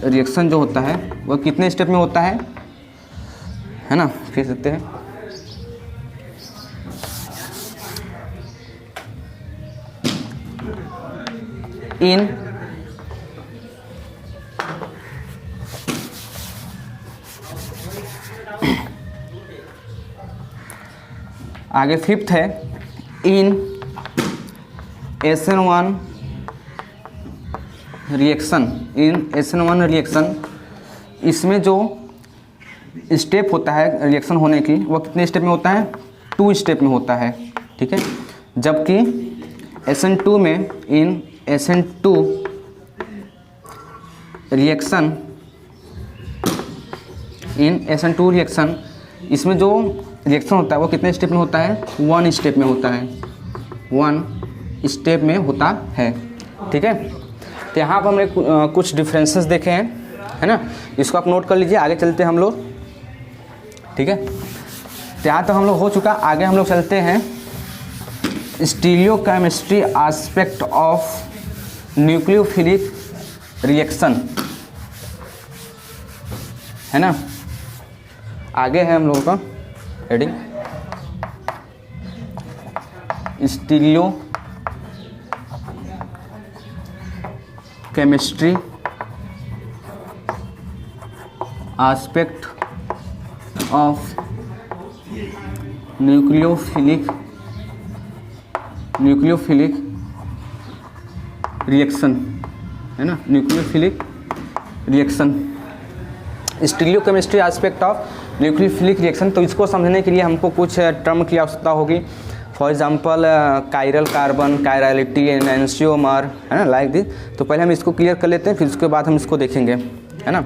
रिएक्शन जो होता है वह कितने स्टेप में होता है ना, कह सकते हैं इन आगे 5th है इन SN1 रिएक्शन, इसमें जो स्टेप होता है रिएक्शन होने की वह कितने स्टेप में होता है, 2 स्टेप में होता है। ठीक है, जबकि SN2 में इन SN2 रिएक्शन इसमें जो रिएक्शन होता है वो कितने स्टेप में होता है, 1 स्टेप में होता है, 1 स्टेप में होता है। ठीक है, तो यहाँ पर हमने कुछ डिफरेंसेस देखे हैं, है ना, इसको आप नोट कर लीजिए। आगे चलते हैं हम लोग। ठीक है, तो यहाँ तो हम लोग हो चुका, आगे हम लोग चलते हैं stereochemistry aspect of nucleophilic reaction, है ना। आगे है हम लोगों का heading stereochemistry aspect of nucleophilic reaction, है ना, nucleophilic reaction, stereochemistry aspect of nucleophilic reaction. तो इसको समझने के लिए हमको कुछ टर्म की आवश्यकता होगी, for example chiral carbon, chirality, enantiomer, है ना, लाइक दिस। तो पहले हम इसको क्लियर कर लेते हैं, फिर उसके बाद हम इसको देखेंगे, है ना।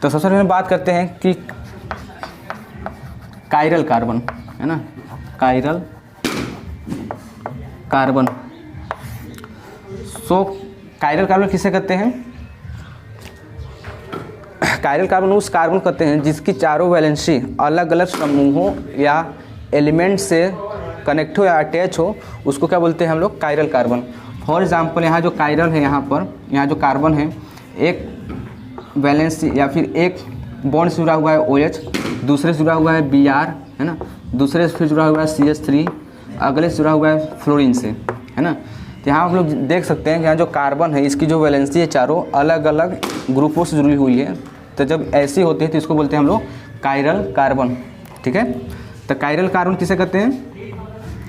तो सबसे पहले बात करते हैं कि कायरल कार्बन, है ना, कायरल कार्बन। सो कायरल कार्बन किसे कहते हैं, कायरल कार्बन उस कार्बन कहते हैं जिसकी चारों वैलेंसी अलग अलग समूहों या एलिमेंट से कनेक्ट हो या अटैच हो, उसको क्या बोलते हैं हम लोग, कायरल कार्बन। फॉर एग्जाम्पल यहाँ जो कायरल है, यहाँ जो कार्बन है, एक वैलेंस या फिर एक बॉन्ड से जुड़ा हुआ है OH, दूसरे से जुड़ा हुआ है Br, है ना, दूसरे से फिर जुड़ा हुआ है CH3, अगले से जुड़ा हुआ है फ्लोरीन से, है ना। तो यहाँ आप लोग देख सकते हैं कि यहाँ जो कार्बन है इसकी जो वैलेंसी है चारों अलग अलग ग्रुपों से जुड़ी हुई है। तो जब ऐसी होती है तो इसको बोलते हैं हम लोग कायरल कार्बन, ठीक है। तो कायरल कार्बन किसे कहते हैं?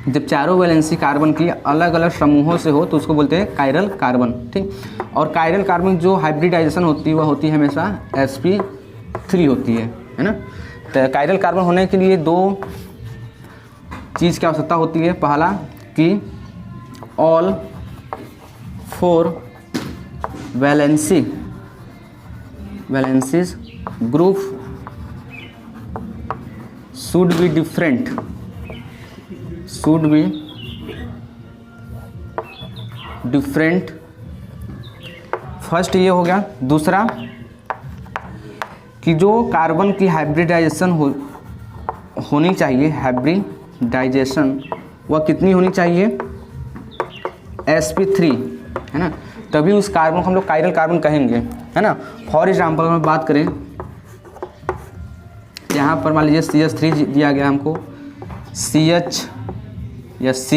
जब चारों वैलेंसी कार्बन की अलग अलग समूहों से हो तो उसको बोलते हैं कायरल कार्बन, ठीक। और कायरल कार्बन जो हाइब्रिडाइजेशन होती है वह होती है हमेशा sp3 होती है ना। तो कायरल कार्बन होने के लिए दो चीज़ की आवश्यकता होती है। पहला कि all 4 valencies group should be different। First ये हो गया। दूसरा कि जो कार्बन की हाइब्रिडाइजेशन होनी चाहिए, हाइब्रिडाइजेशन वह कितनी होनी चाहिए? sp3, है ना। तभी उस कार्बन को हम लोग कायरल कार्बन कहेंगे, है ना। फॉर एग्जाम्पल हम बात करें, यहाँ पर मान लीजिए CH3 दिया गया हमको, CH या C,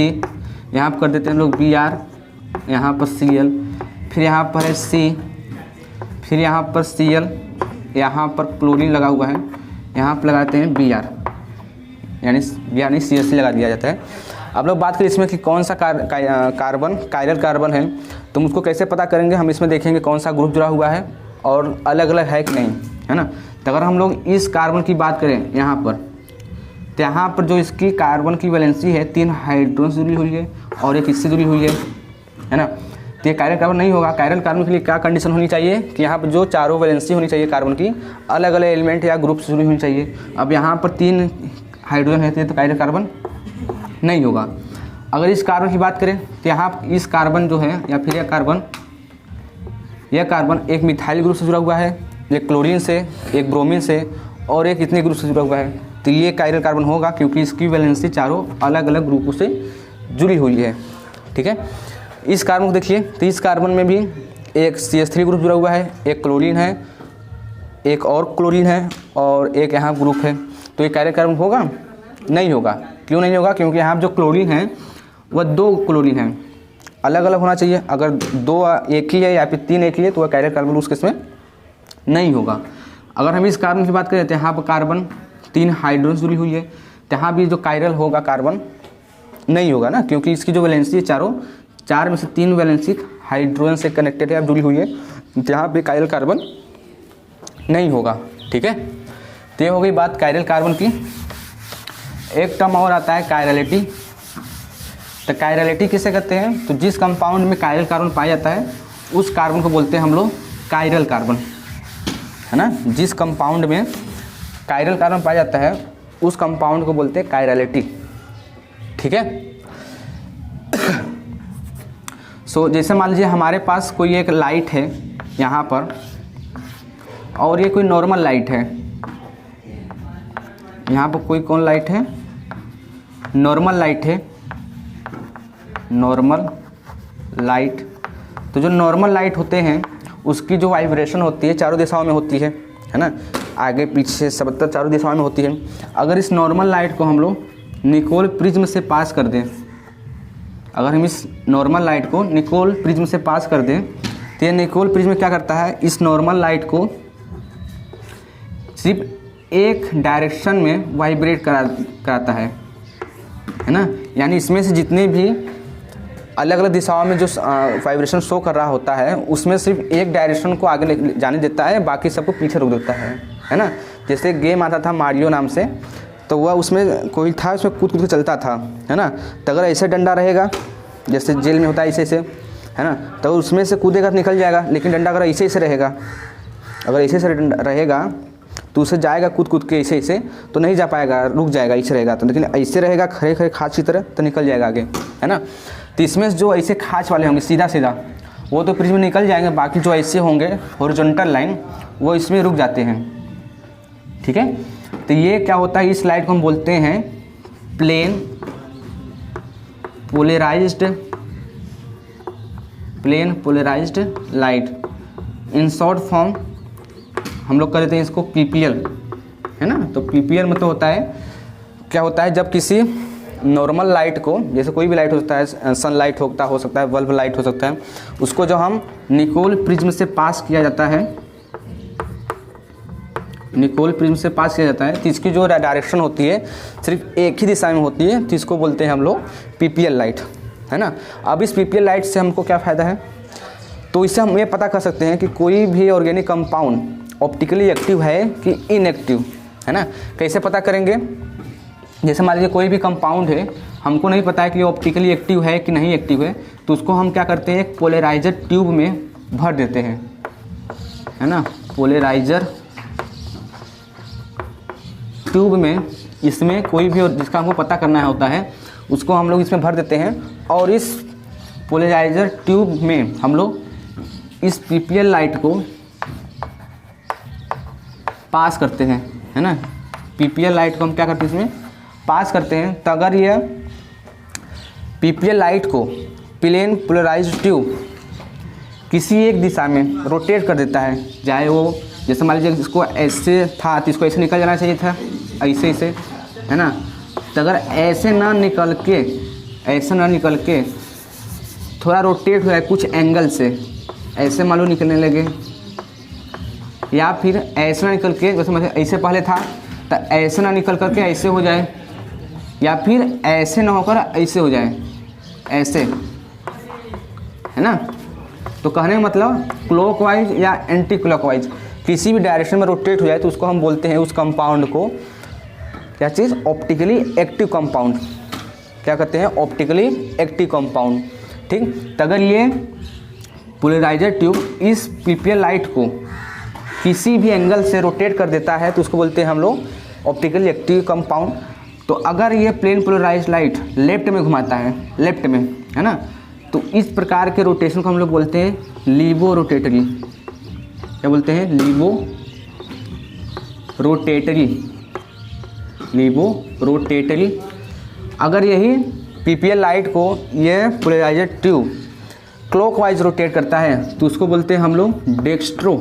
यहाँ पर कर देते हैं हम लोग Br, यहाँ पर Cl, फिर यहाँ पर है C, फिर यहाँ पर Cl, यहाँ पर क्लोरीन लगा हुआ है, यहाँ पर लगाते हैं Br, यानी CH3 लगा दिया जाता है। अब लोग बात करें इसमें कि कौन सा कार्बन कायरल कार्बन है, तो उसको कैसे पता करेंगे? हम इसमें देखेंगे कौन सा ग्रुप जुड़ा हुआ है और अलग अलग है कि नहीं, है ना। तो अगर हम लोग इस कार्बन की बात करें यहाँ पर, तो यहाँ पर जो इसकी कार्बन की वैलेंसी है 3 हाइड्रोजन से जुड़ी हुई है और एक इससे जुड़ी हुई है ना। तो ये कायरल कार्बन नहीं होगा। कायरल कार्बन के लिए क्या कंडीशन होनी चाहिए कि यहाँ पर जो चारों वैलेंसी होनी चाहिए कार्बन की अलग अलग एलिमेंट या ग्रुप से जुड़ी होनी चाहिए। अब यहाँ पर 3 हाइड्रोजन है तो कायरल कार्बन नहीं होगा। अगर इस कार्बन की बात करें तो यहाँ इस कार्बन जो है या फिर यह कार्बन एक मिथाइल ग्रुप से जुड़ा हुआ है, एक क्लोरीन से, एक ब्रोमीन से और एक इतने ग्रुप से जुड़ा हुआ है। तो ये कायरल कार्बन होगा क्योंकि इसकी वैलेंसी चारों अलग अलग ग्रुपों से जुड़ी हुई है, ठीक है। इस कार्बन को देखिए, तो इस कार्बन में भी एक CH3 ग्रुप जुड़ा हुआ है, एक क्लोरीन है, एक और क्लोरीन है और एक यहाँ ग्रुप है। तो ये कायरल कार्बन होगा? नहीं होगा। क्यों नहीं होगा? क्योंकि यहाँ जो क्लोरीन है वह 2 क्लोरीन है, अलग अलग होना चाहिए। अगर 2 एक ही है या फिर 3 एक ही है तो वह कायरल कार्बन उस केस में नहीं होगा। अगर हम इस कार्बन की बात करें तो यहाँ पर कार्बन 3 हाइड्रोजन जुड़ी हुई है, तो यहाँ भी जो कायरल होगा कार्बन नहीं होगा ना, क्योंकि इसकी जो वैलेंसी है चारों 4 में से 3 वैलेंसी हाइड्रोजन से कनेक्टेड है या जुड़ी हुई है, जहाँ पे कायरल कार्बन नहीं होगा, ठीक है। तो ये हो गई बात कायरल कार्बन की। एक टर्म और आता है कायरलिटी। तो कायरलिटी किसे कहते हैं? तो जिस कंपाउंड में कायरल कार्बन पाया जाता है उस कार्बन को बोलते हैं हम लोग कायरल कार्बन, है ना। जिस कंपाउंड में कायरल कार्बन पाया जाता है उस कंपाउंड को बोलते हैं कायरलिटी, ठीक है। सो जैसे मान लीजिए हमारे पास कोई एक लाइट है यहाँ पर और ये कोई नॉर्मल लाइट है। यहाँ पर कोई कौन लाइट है? नॉर्मल लाइट है, नॉर्मल लाइट। तो जो नॉर्मल लाइट होते हैं उसकी जो वाइब्रेशन होती है चारों दिशाओं में होती है ना, आगे पीछे सबतर चारों दिशाओं में होती है। अगर इस नॉर्मल लाइट को हम लोग निकोल प्रिज्म से पास कर दें, अगर हम इस नॉर्मल लाइट को निकोल प्रिज्म से पास कर दें तो ये निकोल प्रिज्म क्या करता है? इस नॉर्मल लाइट को सिर्फ एक डायरेक्शन में वाइब्रेट कराता है ना। यानी इसमें से जितने भी अलग अलग दिशाओं में जो वाइब्रेशन शो कर रहा होता है उसमें सिर्फ एक डायरेक्शन को आगे जाने देता है, बाकी सबको पीछे रोक देता है ना। जैसे गेम आता था मारियो नाम से, तो वह उसमें कोई था उसमें कूद कूद के चलता था, है ना। तो अगर ऐसे डंडा रहेगा जैसे जेल में होता है ऐसे है ना, तो उसमें से कूदेगा तो निकल जाएगा। लेकिन डंडा अगर ऐसे रहेगा, अगर ऐसे रहेगा तो उसे जाएगा कूद कूद के ऐसे तो नहीं जा पाएगा, रुक जाएगा, ऐसे रहेगा तो। लेकिन ऐसे रहेगा खड़े खड़े खाँच की तरह तो निकल जाएगा आगे, है ना। तो इसमें जो ऐसे खाँच वाले होंगे सीधा सीधा वो तो प्रिज्म में निकल जाएंगे, बाकी जो ऐसे होंगे हॉरिजॉन्टल लाइन वो इसमें रुक जाते हैं, ठीक है। तो ये क्या होता है? इस लाइट को हम बोलते हैं plane polarised plane polarised light. In short form हम लोग कर देते हैं इसको पीपीएल, है ना। तो पीपीएल मतलब होता है, क्या होता है, जब किसी नॉर्मल लाइट को, जैसे कोई भी लाइट होता है, सनलाइट हो सकता है, बल्ब लाइट हो सकता है, उसको जो हम निकोल प्रिज्म से पास किया जाता है, निकोल प्रिज्म से पास किया जाता है, तो इसकी जो डायरेक्शन होती है सिर्फ एक ही दिशा में होती है, तो इसको बोलते हैं हम लोग पीपीएल लाइट, है ना। अब इस पीपीएल लाइट से हमको क्या फ़ायदा है, तो इससे हम ये पता कर सकते हैं कि कोई भी ऑर्गेनिक कंपाउंड ऑप्टिकली एक्टिव है कि इनएक्टिव, है ना। कैसे पता करेंगे, जैसे मान लीजिए कोई भी कंपाउंड है, हमको नहीं पता है कि ये ऑप्टिकली एक्टिव है कि नहीं एक्टिव है, तो उसको हम क्या करते हैं, एक पोलराइजर ट्यूब में भर देते हैं, है ना। पोलराइजर ट्यूब में, इसमें कोई भी जिसका हमको पता करना होता है उसको हम लोग इसमें भर देते हैं, और इस पोलराइजर ट्यूब में हम लोग इस पीपीएल लाइट को पास करते हैं, है ना। पीपीएल लाइट को हम क्या करते हैं, इसमें पास करते हैं। तो अगर ये पीपीएल लाइट को प्लेन पोलराइज्ड ट्यूब किसी एक दिशा में रोटेट कर देता है, चाहे वो, जैसे मान लीजिए इसको ऐसे था तो इसको ऐसे निकल जाना चाहिए था, ऐसे, है ना। तो अगर ऐसे ना निकल के थोड़ा रोटेट हो जाए कुछ एंगल से, ऐसे मान लो निकलने लगे, या फिर ऐसे ना निकल के, जैसे मतलब ऐसे पहले था तो ऐसे ना निकल करके ऐसे हो जाए, या फिर ऐसे ना होकर ऐसे हो जाए, ऐसे, है ना। तो कहने का मतलब क्लॉकवाइज या एंटी क्लॉकवाइज किसी भी डायरेक्शन में रोटेट हो जाए तो उसको हम बोलते हैं, उस कंपाउंड को क्या चीज़, ऑप्टिकली एक्टिव कंपाउंड। क्या कहते हैं, ऑप्टिकली एक्टिव कंपाउंड, ठीक। तो अगर ये पोलराइजर ट्यूब इस पीपीएल लाइट को किसी भी एंगल से रोटेट कर देता है तो उसको बोलते हैं हम लोग ऑप्टिकली एक्टिव कंपाउंड। तो अगर ये प्लेन पोलराइज्ड लाइट लेफ्ट में घुमाता है, लेफ्ट में, है ना, तो इस प्रकार के रोटेशन को हम लोग बोलते हैं लीबो रोटेटरी। क्या बोलते हैं, लीबो रोटेटरी, लीबो रोटेटरी। अगर यही पीपीएल लाइट को ये पोलराइजर ट्यूब क्लॉकवाइज रोटेट करता है तो उसको बोलते हैं हम लोग डेक्स्ट्रो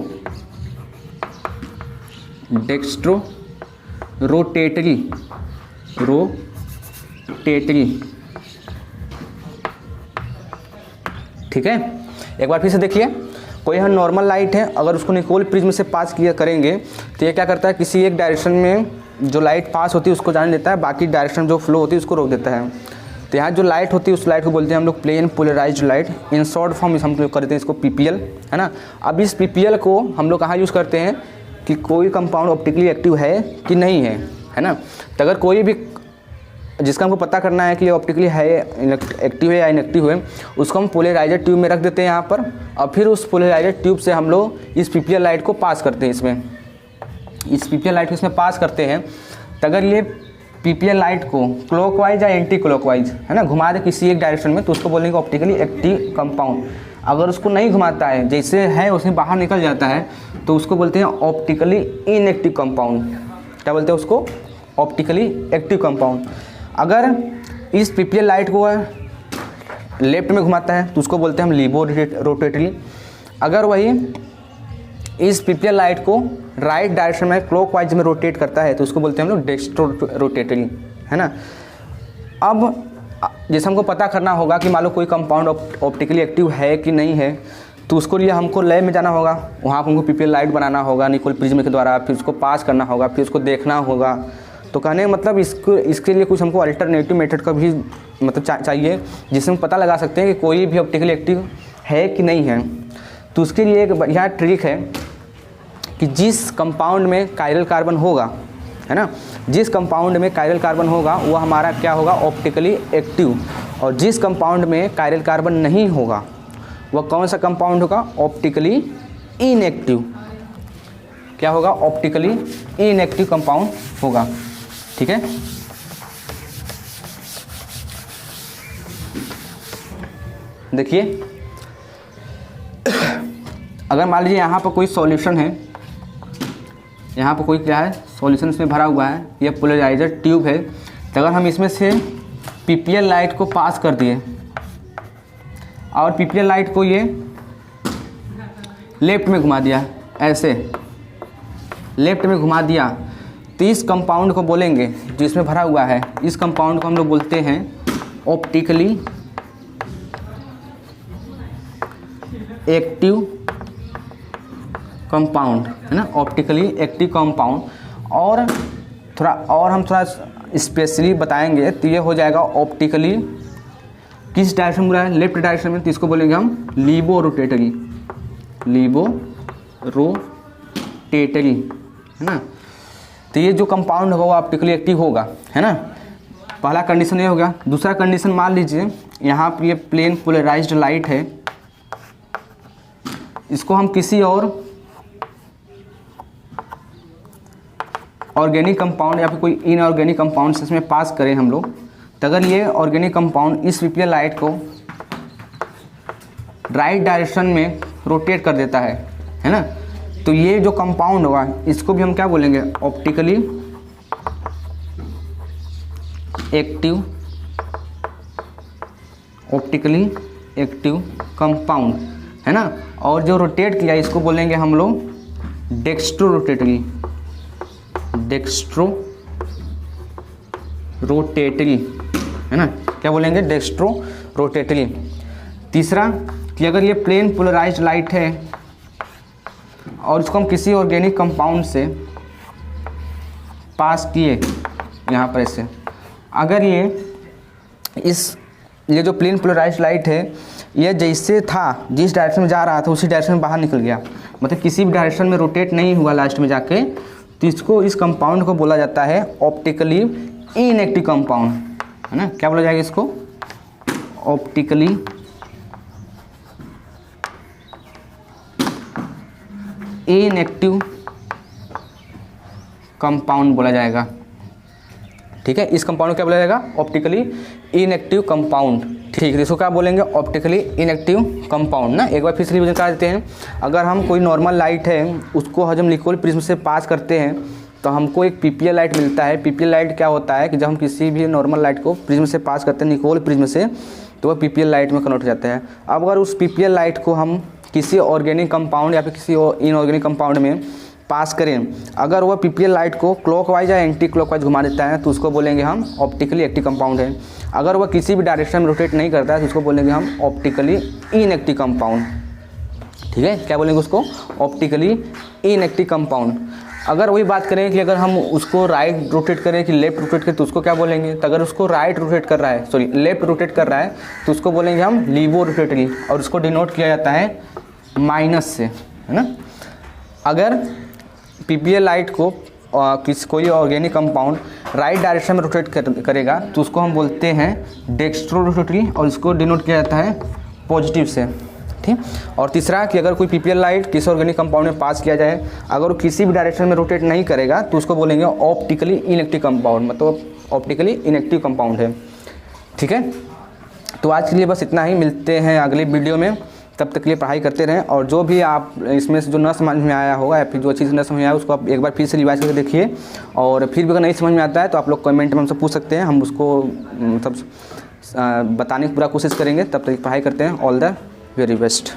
रोटेटरी, ठीक है। एक बार फिर से देखिए, कोई हम नॉर्मल लाइट है, अगर उसको निकोल प्रिज्म से पास किया करेंगे तो ये क्या करता है, किसी एक डायरेक्शन में जो लाइट पास होती है उसको जाने देता है, बाकी डायरेक्शन जो फ्लो होती है उसको रोक देता है। तो यहाँ जो लाइट होती है उस लाइट को बोलते हैं हम लोग plane polarised light. In short form हम लोग करते हैं इसको पीपीएल, है ना। अब इस पीपीएल को हम लोग कहाँ यूज़ करते हैं कि कोई कंपाउंड ऑप्टिकली एक्टिव है कि नहीं है ना। तो अगर कोई भी जिसका हमको पता करना है कि ये ऑप्टिकली है, एक्टिव है या इनएक्टिव है, उसको हम पोलराइजर ट्यूब में रख देते हैं यहाँ पर, और फिर उस पोलराइजर ट्यूब से हम लोग इस पीपीएल लाइट को पास करते हैं, इसमें इस पीपीएल लाइट को इसमें पास करते हैं। तो अगर ये पीपीएल लाइट को क्लॉकवाइज या एंटी क्लॉकवाइज, है ना, घुमा दे किसी एक डायरेक्शन में तो उसको बोलेंगे ऑप्टिकली एक्टिव कंपाउंड। अगर उसको नहीं घुमाता है, जैसे है उसमें बाहर निकल जाता है, तो उसको बोलते हैं ऑप्टिकली इनएक्टिव कंपाउंड। क्या बोलते हैं उसको, ऑप्टिकली एक्टिव कंपाउंड। अगर इस पीपीएल लाइट को लेफ्ट में घुमाता है तो उसको बोलते हैं हम लीबो रोटेटरी। अगर वही इस पीपीएल लाइट को राइट डायरेक्शन में क्लॉकवाइज में रोटेट करता है तो उसको बोलते हैं हम लोग डेक्स्ट्रो रोटेटरी, है ना। अब जैसे हमको पता करना होगा कि मान लो कोई कंपाउंड ऑप्टिकली एक्टिव है कि नहीं है, तो उसको लिए हमको लैब में जाना होगा, वहाँ पर हमको पीपीएल लाइट बनाना होगा निकोल प्रिज्म के द्वारा, फिर उसको पास करना होगा, फिर उसको देखना होगा। तो कहने मतलब इसके लिए कुछ हमको अल्टरनेटिव मेथड का भी मतलब चाहिए, जिससे हम पता लगा सकते हैं कि कोई भी ऑप्टिकली एक्टिव है कि नहीं है। तो उसके लिए एक बढ़िया ट्रिक है कि जिस कंपाउंड में कायरल कार्बन होगा, है ना, जिस कंपाउंड में कायरल कार्बन होगा वो हमारा क्या होगा, ऑप्टिकली एक्टिव। और जिस कंपाउंड में कायरल कार्बन नहीं होगा वह कौन सा कंपाउंड होगा, ऑप्टिकली इनएक्टिव। क्या होगा, ऑप्टिकली इनएक्टिव कंपाउंड होगा, ठीक है। देखिए अगर मान लीजिए यहाँ पर कोई सॉल्यूशन है, यहाँ पर कोई क्या है, सॉल्यूशन इसमें भरा हुआ है, ये पोलराइजर ट्यूब है। तो अगर हम इसमें से पीपीएल लाइट को पास कर दिए और पीपीएल लाइट को ये लेफ्ट में घुमा दिया, ऐसे लेफ्ट में घुमा दिया, तो इस कंपाउंड को बोलेंगे जिसमें भरा हुआ है, इस कंपाउंड को हम लोग बोलते हैं ऑप्टिकली एक्टिव कंपाउंड, है ना, ऑप्टिकली एक्टिव कंपाउंड। और थोड़ा और हम थोड़ा स्पेशली बताएंगे तो ये हो जाएगा ऑप्टिकली किस डायरेक्शन में रहा है, लेफ्ट डायरेक्शन में, तो इसको बोलेंगे हम लीबो रोटेटरी, लीबो रोटेटरी, है ना। तो ये जो कंपाउंड होगा वो ऑप्टिकली एक्टिव होगा, है ना। पहला कंडीशन ये हो गया। दूसरा कंडीशन मान लीजिए यहाँ पर ये प्लेन पोलराइज्ड लाइट है, इसको हम किसी और ऑर्गेनिक कंपाउंड या फिर कोई इनऑर्गेनिक कंपाउंड से इसमें पास करें हम लोग, तो अगर ये ऑर्गेनिक कंपाउंड इस पीपीएल लाइट को राइट डायरेक्शन में रोटेट कर देता है ना, तो ये जो कंपाउंड होगा इसको भी हम क्या बोलेंगे, optically active, optically active compound, है ना। और जो रोटेट किया इसको बोलेंगे हम लोग डेक्स्ट्रो रोटेटरी, डेक्स्ट्रो रोटेटरी, है ना, क्या बोलेंगे, डेक्स्ट्रो रोटेटरी। तीसरा कि अगर ये प्लेन पोलराइज्ड लाइट है और इसको हम किसी ऑर्गेनिक कंपाउंड से पास किए यहाँ पर ऐसे, अगर ये जो प्लेन पोलराइज्ड लाइट है ये जैसे था, जिस डायरेक्शन में जा रहा था उसी डायरेक्शन में बाहर निकल गया, मतलब किसी भी डायरेक्शन में रोटेट नहीं हुआ लास्ट में जाके, तो इसको, इस कंपाउंड को बोला जाता है ऑप्टिकली इनएक्टिव कंपाउंड, है ना। क्या बोला जाएगा इसको, ऑप्टिकली इनएक्टिव कंपाउंड बोला जाएगा, ठीक है। इस कंपाउंड को क्या बोला जाएगा, ऑप्टिकली इनएक्टिव कंपाउंड, ठीक है। इसको क्या बोलेंगे, ऑप्टिकली इनएक्टिव कंपाउंड ना। एक बार फिर से रिवीजन करा देते हैं। अगर हम कोई नॉर्मल लाइट है उसको हम लिक्विड प्रिज्म से पास करते हैं तो हमको एक पीपीएल लाइट मिलता है। पीपीएल लाइट क्या होता है कि जब हम किसी भी नॉर्मल लाइट को प्रिज्म से पास करते हैं, निकोल प्रिज्म से, तो वह पीपीएल लाइट में कन्वर्ट हो जाता है। अब अगर उस पीपीएल लाइट को हम किसी ऑर्गेनिक कंपाउंड या फिर किसी इनऑर्गेनिक कंपाउंड में पास करें, अगर वह पीपीएल लाइट को क्लॉकवाइज या एंटी क्लॉकवाइज घुमा देता है तो उसको बोलेंगे हम ऑप्टिकली एक्टिव कंपाउंड है। अगर वह किसी भी डायरेक्शन में रोटेट नहीं करता है तो उसको बोलेंगे हम ऑप्टिकली इनएक्टिव कंपाउंड, ठीक है। क्या बोलेंगे उसको, ऑप्टिकली इनएक्टिव कंपाउंड। अगर वही बात करें कि अगर हम उसको राइट रोटेट करें कि लेफ्ट रोटेट करें तो उसको क्या बोलेंगे, तो अगर उसको राइट रोटेट कर रहा है, सॉरी लेफ्ट रोटेट कर रहा है तो उसको बोलेंगे हम लीवो रोटेटरी, और उसको डिनोट किया जाता है माइनस से, है ना। अगर पीपीएल लाइट को कोई ऑर्गेनिक कंपाउंड राइट डायरेक्शन में रोटेट करेगा तो उसको हम बोलते हैं डेक्स्ट्रो रोटेटरी, और इसको डिनोट किया जाता है पॉजिटिव से, ठीक। और तीसरा कि अगर कोई पीपीएल लाइट किसी ऑर्गेनिक कंपाउंड में पास किया जाए, अगर वो किसी भी डायरेक्शन में रोटेट नहीं करेगा तो उसको बोलेंगे ऑप्टिकली इनएक्टिव कंपाउंड, मतलब ऑप्टिकली इनएक्टिव कंपाउंड है, ठीक है। तो आज के लिए बस इतना ही, मिलते हैं अगले वीडियो में, तब तक के लिए पढ़ाई करते रहें। और जो भी आप इसमें से जो न समझ में आया होगा या फिर जो चीज़ न समझ में आया उसको आप एक बार फिर से रिवाइज करके देखिए, और फिर भी अगर नहीं समझ में आता है तो आप लोग कमेंट में हमसे पूछ सकते हैं, हम उसको मतलब बताने की पूरा कोशिश करेंगे। तब तक पढ़ाई करते हैं। All the very best.